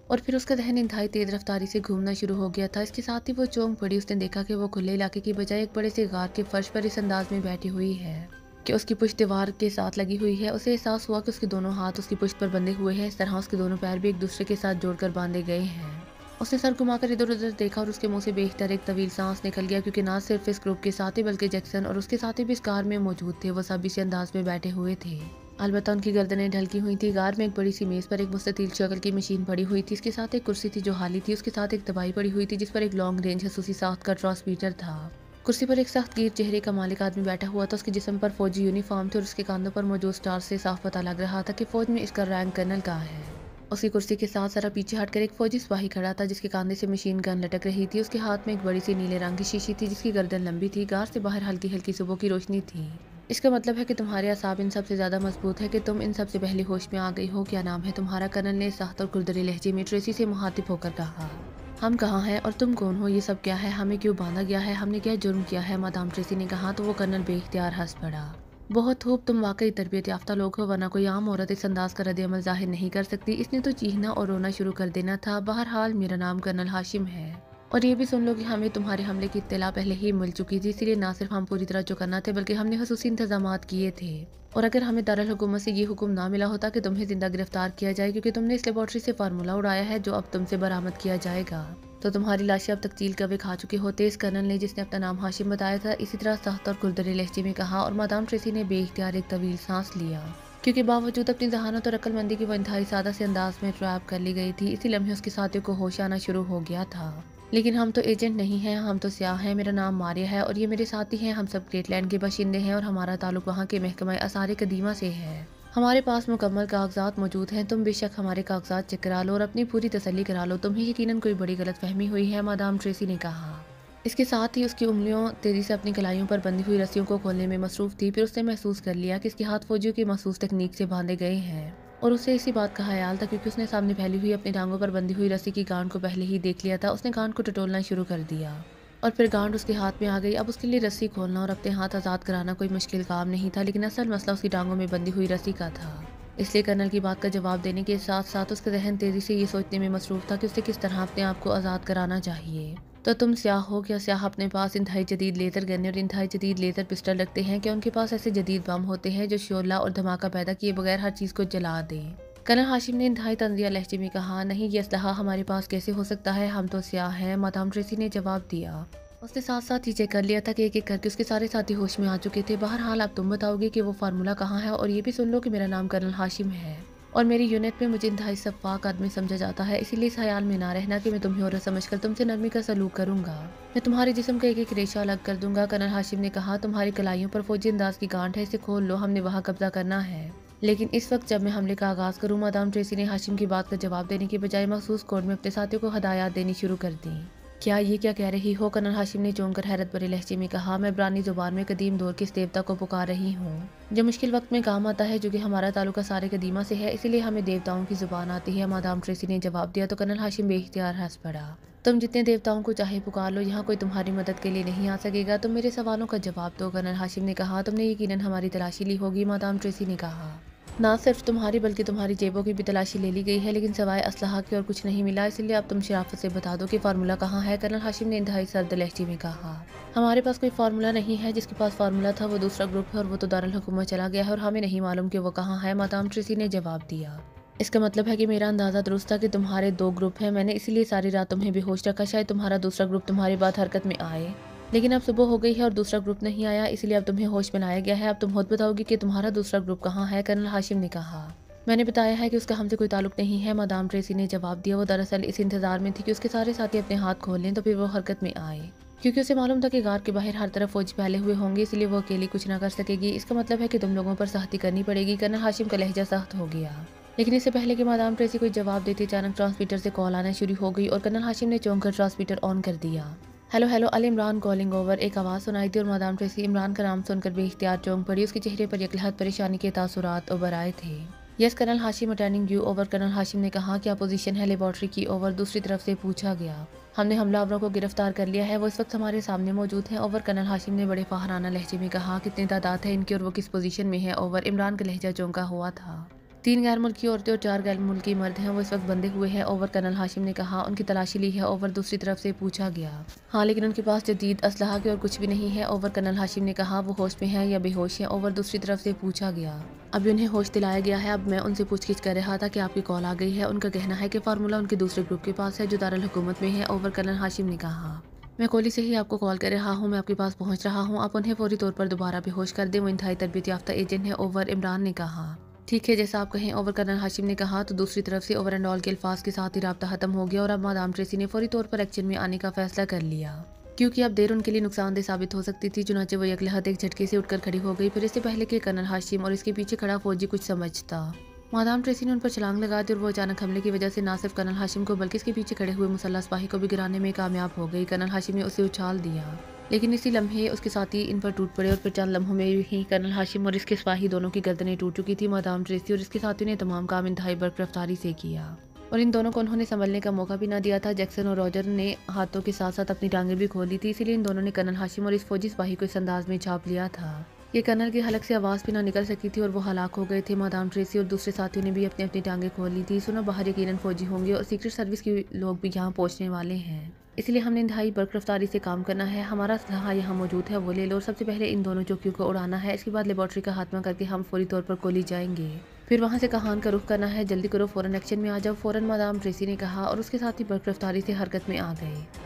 और फिर उसका जहन इंतहाई तेज रफ्तारी से घूमना शुरू हो गया था। इसके साथ ही वो चौंक पड़ी। उसने देखा कि वो खुले इलाके की बजाय एक बड़े से गार के फर्श पर इस अंदाज में बैठी हुई है कि उसकी पुश्त दीवार के साथ लगी हुई है। उसे एहसास हुआ कि उसके दोनों हाथ उसकी पुश्त पर बंधे हुए हैं। इस तरह उसके दोनों पैर भी एक दूसरे के साथ जोड़कर बांधे गए हैं। उसने सर घुमाकर इधर उधर देखा और उसके मुंह से बेख्तर एक तवील सांस निकल गया, क्योंकि ना सिर्फ इस ग्रुप के साथ ही बल्कि जैक्सन और उसके साथी भी इस कार में मौजूद थे। वो सब इसी अंदाज में बैठे हुए थे। अलबत्ता उनकी गर्दनें ढलकी हुई थी। कार में एक बड़ी सी मेज़ पर एक मुस्ततील शक्ल की मशीन पड़ी हुई थी। इसके साथ एक कुर्सी थी जो हाली थी। उसके साथ एक दवाई पड़ी हुई थी जिस पर एक लॉन्ग रेंज खसूसी साख्त का ट्रांसमीटर था। कुर्सी पर एक सख्त गिर चेहरे का मालिक आदमी बैठा हुआ था। उसके जिस्म पर फौजी यूनिफॉर्म थे और उसके कांधों पर मौजूद स्टार से साफ पता लग रहा था कि फौज में इसका रैंक कर्नल का है। उसकी कुर्सी के साथ जरा पीछे हटकर एक फौजी सिपाही खड़ा था जिसके कांधे से मशीन गन लटक रही थी। उसके हाथ में एक बड़ी सी नीले रंग की शीशी थी जिसकी गर्दन लंबी थी। गार से बाहर हल्की हल्की सुबह की रोशनी थी इसका मतलब है कि तुम्हारे असाब इन सबसे ज़्यादा मजबूत है कि तुम इन सबसे पहले होश में आ गई हो। क्या नाम है तुम्हारा? कर्नल ने सख्त और कुरदरी लहजे में ट्रेसी से मुखातिब होकर कहा। हम कहाँ हैं और तुम कौन हो? ये सब क्या है? हमें क्यों बांधा गया है? हमने क्या जुर्म किया है? मादाम ट्रेसी ने कहा तो वो कर्नल बेइख्तियार हंस पड़ा। बहुत खूब, तुम वाकई तरबियत याफ्ता लोग हो, वरना कोई आम औरत इस अंदाज का रद्द-ए-अमल जाहिर नहीं कर सकती। इसने तो चीखना और रोना शुरू कर देना था। बहरहाल मेरा नाम कर्नल हाशिम है और ये भी सुन लो कि हमें तुम्हारे हमले की इत्तला पहले ही मिल चुकी थी, इसलिए ना सिर्फ हम पूरी तरह चौकन्ना थे बल्कि हमने खसूसी इंतजामात किए थे। और अगर हमें दारुल हुकूमत से ये हुक्म ना मिला होता कि तुम्हें जिंदा गिरफ्तार किया जाए क्योंकि तुमने इस लेबोरेटरी से फार्मूला उड़ाया है जो अब तुमसे बरामद किया जाएगा, तो तुम्हारी लाशें अब तक चील कवे खा चुके होते। इस कर्नल ने, जिसने अपना नाम हाशिम बताया था, इसी तरह सख्त और कुरदरे लहजे में कहा और मादाम ट्रेसी ने बेइख्तियार एक तवील सांस लिया, क्योंकि बावजूद अपनी जहानत और अक्लमंदी की वो इंतहाई सादा से अंदाज में ट्रैप कर ली गई थी। इसी लम्हे उसके साथियों को होश आना शुरू हो गया था। लेकिन हम तो एजेंट नहीं हैं, हम तो स्याह हैं। मेरा नाम मारिया है और ये मेरे साथी हैं। हम सब ग्रेटलैंड के बाशिंदे हैं और हमारा ताल्लुक वहाँ के महकमा आसार कदीमा से है। हमारे पास मुकम्मल कागजात मौजूद हैं। तुम बेशक हमारे कागजात चेक करा लो और अपनी पूरी तसल्ली करा लो। तुम्हें यकीनन कोई बड़ी गलतफहमी हुई है, मादाम ट्रेसी ने कहा। इसके साथ ही उसकी उंगलियों तेजी से अपनी कलाइयों पर बंधी हुई रस्सियों को खोलने में मसरूफ थी। फिर उसने महसूस कर लिया कि इसके हाथ फौजियों की मखसूस तकनीक से बांधे गए हैं और उसे इसी बात का ख्याल था क्योंकि उसने सामने फैली हुई अपनी टांगों पर बंधी हुई रस्सी की गांठ को पहले ही देख लिया था। उसने गांठ को टटोलना शुरू कर दिया और फिर गांठ उसके हाथ में आ गई। अब उसके लिए रस्सी खोलना और अपने हाथ आज़ाद कराना कोई मुश्किल काम नहीं था, लेकिन असल मसला उसकी टांगों में बंधी हुई रस्सी का था। इसलिए कर्नल की बात का जवाब देने के साथ साथ उसका जहन तेजी से ये सोचने में मसरूफ था कि उसे किस तरह अपने आप को आज़ाद कराना चाहिए। तो तुम स्याह हो क्या? स्याह अपने पास इंतहाई जदीद लेजर गन और इंतहाई जदीद लेजर पिस्टल रखते हैं क्या? उनके पास ऐसे जदीद बम होते हैं जो शोला और धमाका पैदा किए बगैर हर चीज़ को जला दें? कर्नल हाशिम ने इंतहाई तंजिया लहजे में कहा। नहीं, ये असलहा हमारे पास कैसे हो सकता है? हम तो स्याह हैं, मादाम ट्रेसी ने जवाब दिया। उसने साथ साथ ही चेक कर लिया था कि एक एक करके उसके सारे साथी होश में आ चुके थे। बहरहाल अब तुम बताओगे कि वो फार्मूला कहाँ है। और ये भी सुन लो कि मेरा नाम कर्नल हाशिम है और मेरी यूनिट में मुझे इंतहाई सफाक आदमी समझा जाता है, इसीलिए इस ख्याल में ना रहना कि मैं तुम्हें औरत समझकर तुमसे नरमी का सलूक करूंगा। मैं तुम्हारे जिस्म का एक एक रेशा अलग कर दूंगा। कर्नल हाशिम ने कहा। तुम्हारी कलाइयों पर फौजी अंदाज की गांठ है, इसे खोल लो, हमने वहाँ कब्जा करना है। लेकिन इस वक्त जब मैं हमले का आगाज करूं, मादाम ट्रेसी ने हाशिम की बात का जवाब देने के बजाय मखसूस कोड में अपने साथियों को हदायत देनी शुरू कर दी। क्या ये क्या कह रही हो? कर्नल हाशिम ने चौंक कर हैरत भरे लहजे में कहा। मैं इब्रानी जुबान में कदीम दौर के इस देवता को पुकार रही हूँ जो मुश्किल वक्त में काम आता है, जो कि हमारा ताल्लुक सारे कदीमा से है, इसीलिए हमें देवताओं की जुबान आती है, मादाम ट्रेसी ने जवाब दिया। तो कर्नल हाशिम बेइख्तियार हंस पड़ा। तुम जितने देवताओं को चाहे पुकार लो, यहाँ कोई तुम्हारी मदद के लिए नहीं आ सकेगा। तुम मेरे सवालों का जवाब दो, कर्नल हाशिम ने कहा। तुमने यकीनन हमारी तलाशी ली होगी, मादाम ट्रेसी ने कहा। ना सिर्फ तुम्हारी बल्कि तुम्हारी जेबों की भी तलाशी ले ली गई है, लेकिन सवाए असलहा के और कुछ नहीं मिला, इसलिए अब तुम शराफत से बता दो कि फार्मूला कहाँ है। कर्नल हाशिम ने इंतहाई सर्द लहजे में कहा। हमारे पास कोई फार्मूला नहीं है। जिसके पास फार्मूला था वो दूसरा ग्रुप है और वो तो दारुल हुकूमत चला गया है और हमें नहीं मालूम कि वो कहाँ है, मादाम ट्रेसी ने जवाब दिया। इसका मतलब है कि मेरा अंदाजा दुरुस्त था कि तुम्हारे दो ग्रुप हैं। मैंने इसीलिए सारी रात तुम्हें बेहोश रखा, शायद तुम्हारा दूसरा ग्रुप तुम्हारी बात हरकत में आए, लेकिन अब सुबह हो गई है और दूसरा ग्रुप नहीं आया, इसलिए अब तुम्हें होश में लाया गया है। अब तुम खुद बताओगी कि तुम्हारा दूसरा ग्रुप कहाँ है, कर्नल हाशिम ने कहा। मैंने बताया है कि उसका हमसे कोई ताल्लुक नहीं है, मादाम ट्रेसी ने जवाब दिया। वो दरअसल इस इंतजार में थी कि उसके सारे साथी अपने हाथ खोल लें तो फिर वो हरकत में आए, क्योंकि उसे मालूम था कि गार के बाहर हर तरफ फौज फैले हुए होंगे, इसलिए वो अकेली कुछ ना कर सकेगी। इसका मतलब है कि तुम लोगों पर सख्ती करनी पड़ेगी। कर्नल हाशिम का लहजा सख्त हो गया, लेकिन इससे पहले कि मादाम ट्रेसी कोई जवाब देती, अचानक ट्रांसमीटर से कॉल आना शुरू हो गई और कर्नल हाशिम ने चौंक कर ट्रांसमीटर ऑन कर दिया। हेलो हेलो, अल इमरान कॉलिंग ओवर, एक आवाज़ सुनाई दी और मादाम ट्रेसी इमरान का नाम सुनकर बेइख्तियार चौंक पड़ी। उसके चेहरे पर यकलहत परेशानी के तासुरात उभर आए थे। Yes colonel Hashim, attending you over. Colonel Hashim ने कहा। क्या पोजीशन है लेबोरेटरी की? ओवर। दूसरी तरफ से पूछा गया। हमने हमलावरों को गिरफ्तार कर लिया है, वो इस वक्त हमारे सामने मौजूद हैं। ओवर। कर्नल हाशिम ने बड़े फाहराना लहजे में कहा। कितनी तादाद है इनकी और वो किस पोजीशन में है? ओवर। इमरान का लहजा चौंका हुआ था। 3 गैर मुल्की औरतें और 4 गैर मुल्की मर्द हैं, वो इस वक्त बंधे हुए हैं। ओवर। कर्नल हाशिम ने कहा। उनकी तलाशी ली है? ओवर। दूसरी तरफ से पूछा गया। हाँ, लेकिन उनके पास जदीद असलहा के और कुछ भी नहीं है। ओवर। कर्नल हाशिम ने कहा। वो होश में है या बेहोश है? ओवर। दूसरी तरफ से पूछा गया। अभी उन्हें होश दिलाया गया है। अब मैं उनसे पूछगिछ कर रहा था कि आपकी कॉल आ गई है। उनका कहना है कि फार्मूला उनके दूसरे ग्रुप के पास है जो दारुल हुकूमत में है। ओवर। कर्नल हाशिम ने कहा। मैं कोहली से ही आपको कॉल कर रहा हूँ, मैं आपके पास पहुँच रहा हूँ, आप उन्हें फौरी तौर पर दोबारा बेहोश कर दें, वो इंतहाई तरबियत याफ्ता एजेंट है। ओवर। इमरान ने कहा। ठीक है, जैसा आप कहें। ओवर। कर्नल हाशिम ने कहा। तो दूसरी तरफ से ओवर एंड ऑल के अल्फाज के साथ ही राब्ता खत्म हो गया और अब मादाम ट्रेसी ने फौरी तौर पर एक्शन में आने का फैसला कर लिया, क्योंकि अब देर उनके लिए नुकसानदेह साबित हो सकती थी। चुनाचे वो यकलहत एक झटके से उठकर खड़ी हो गई, फिर इससे पहले कि कर्नल हाशिम और इसके पीछे खड़ा फौजी कुछ समझता। मादाम ट्रेसी ने उन पर छलांग लगा दी और वो अचानक हमले की वजह से न सिर्फ कर्नल हाशिम को बल्कि इसके पीछे खड़े हुए मुसल्लह सिपाही को भी गिराने में कामयाब हो गई। कर्नल हाशिम ने उसे उछाल दिया लेकिन इसी लम्हे उसके साथी इन पर टूट पड़े और फिर चंद लम्हों में ही कर्नल हाशिम और इसके सिपाही दोनों की गर्दनें टूट चुकी थी। मादाम ट्रेसी और इसके साथियों ने तमाम काम इंतहाई बर्क रफ्तारी से किया और इन दोनों को उन्होंने संभलने का मौका भी ना दिया था। जैक्सन और रॉजर ने हाथों के साथ साथ अपनी टांगें भी खोल ली थी, इसीलिए इन दोनों ने कर्नल हाशिम और इस फौजी सिपाही को इस अंदाज में छाप लिया था कि कर्नल की हलक से आवाज़ भी ना निकल सकी थी और वो हलाक हो गए थे। मादाम ट्रेसी और दूसरे साथियों ने भी अपनी अपनी टांगें खोल ली थी। सुनो, बाहर यकीनन फौजी होंगे और सीक्रेट सर्विस के लोग भी यहाँ पहुँचने वाले हैं, इसलिए हमने इंतहाई बर्क रफ्तारी से काम करना है। हमारा असलहा यहाँ मौजूद है, वो ले लो। और सबसे पहले इन दोनों चौकियों को उड़ाना है, इसके बाद लेबॉर्ट्री का खात्मा करके हम फौरी तौर पर कोली जाएंगे। फिर वहाँ से कहान का रुख करना है। जल्दी करो, फौरन एक्शन में आ जाओ। फौरन, मादाम ट्रेसी ने कहा और उसके साथ ही बर्क रफ्तारी से हरकत में आ गए।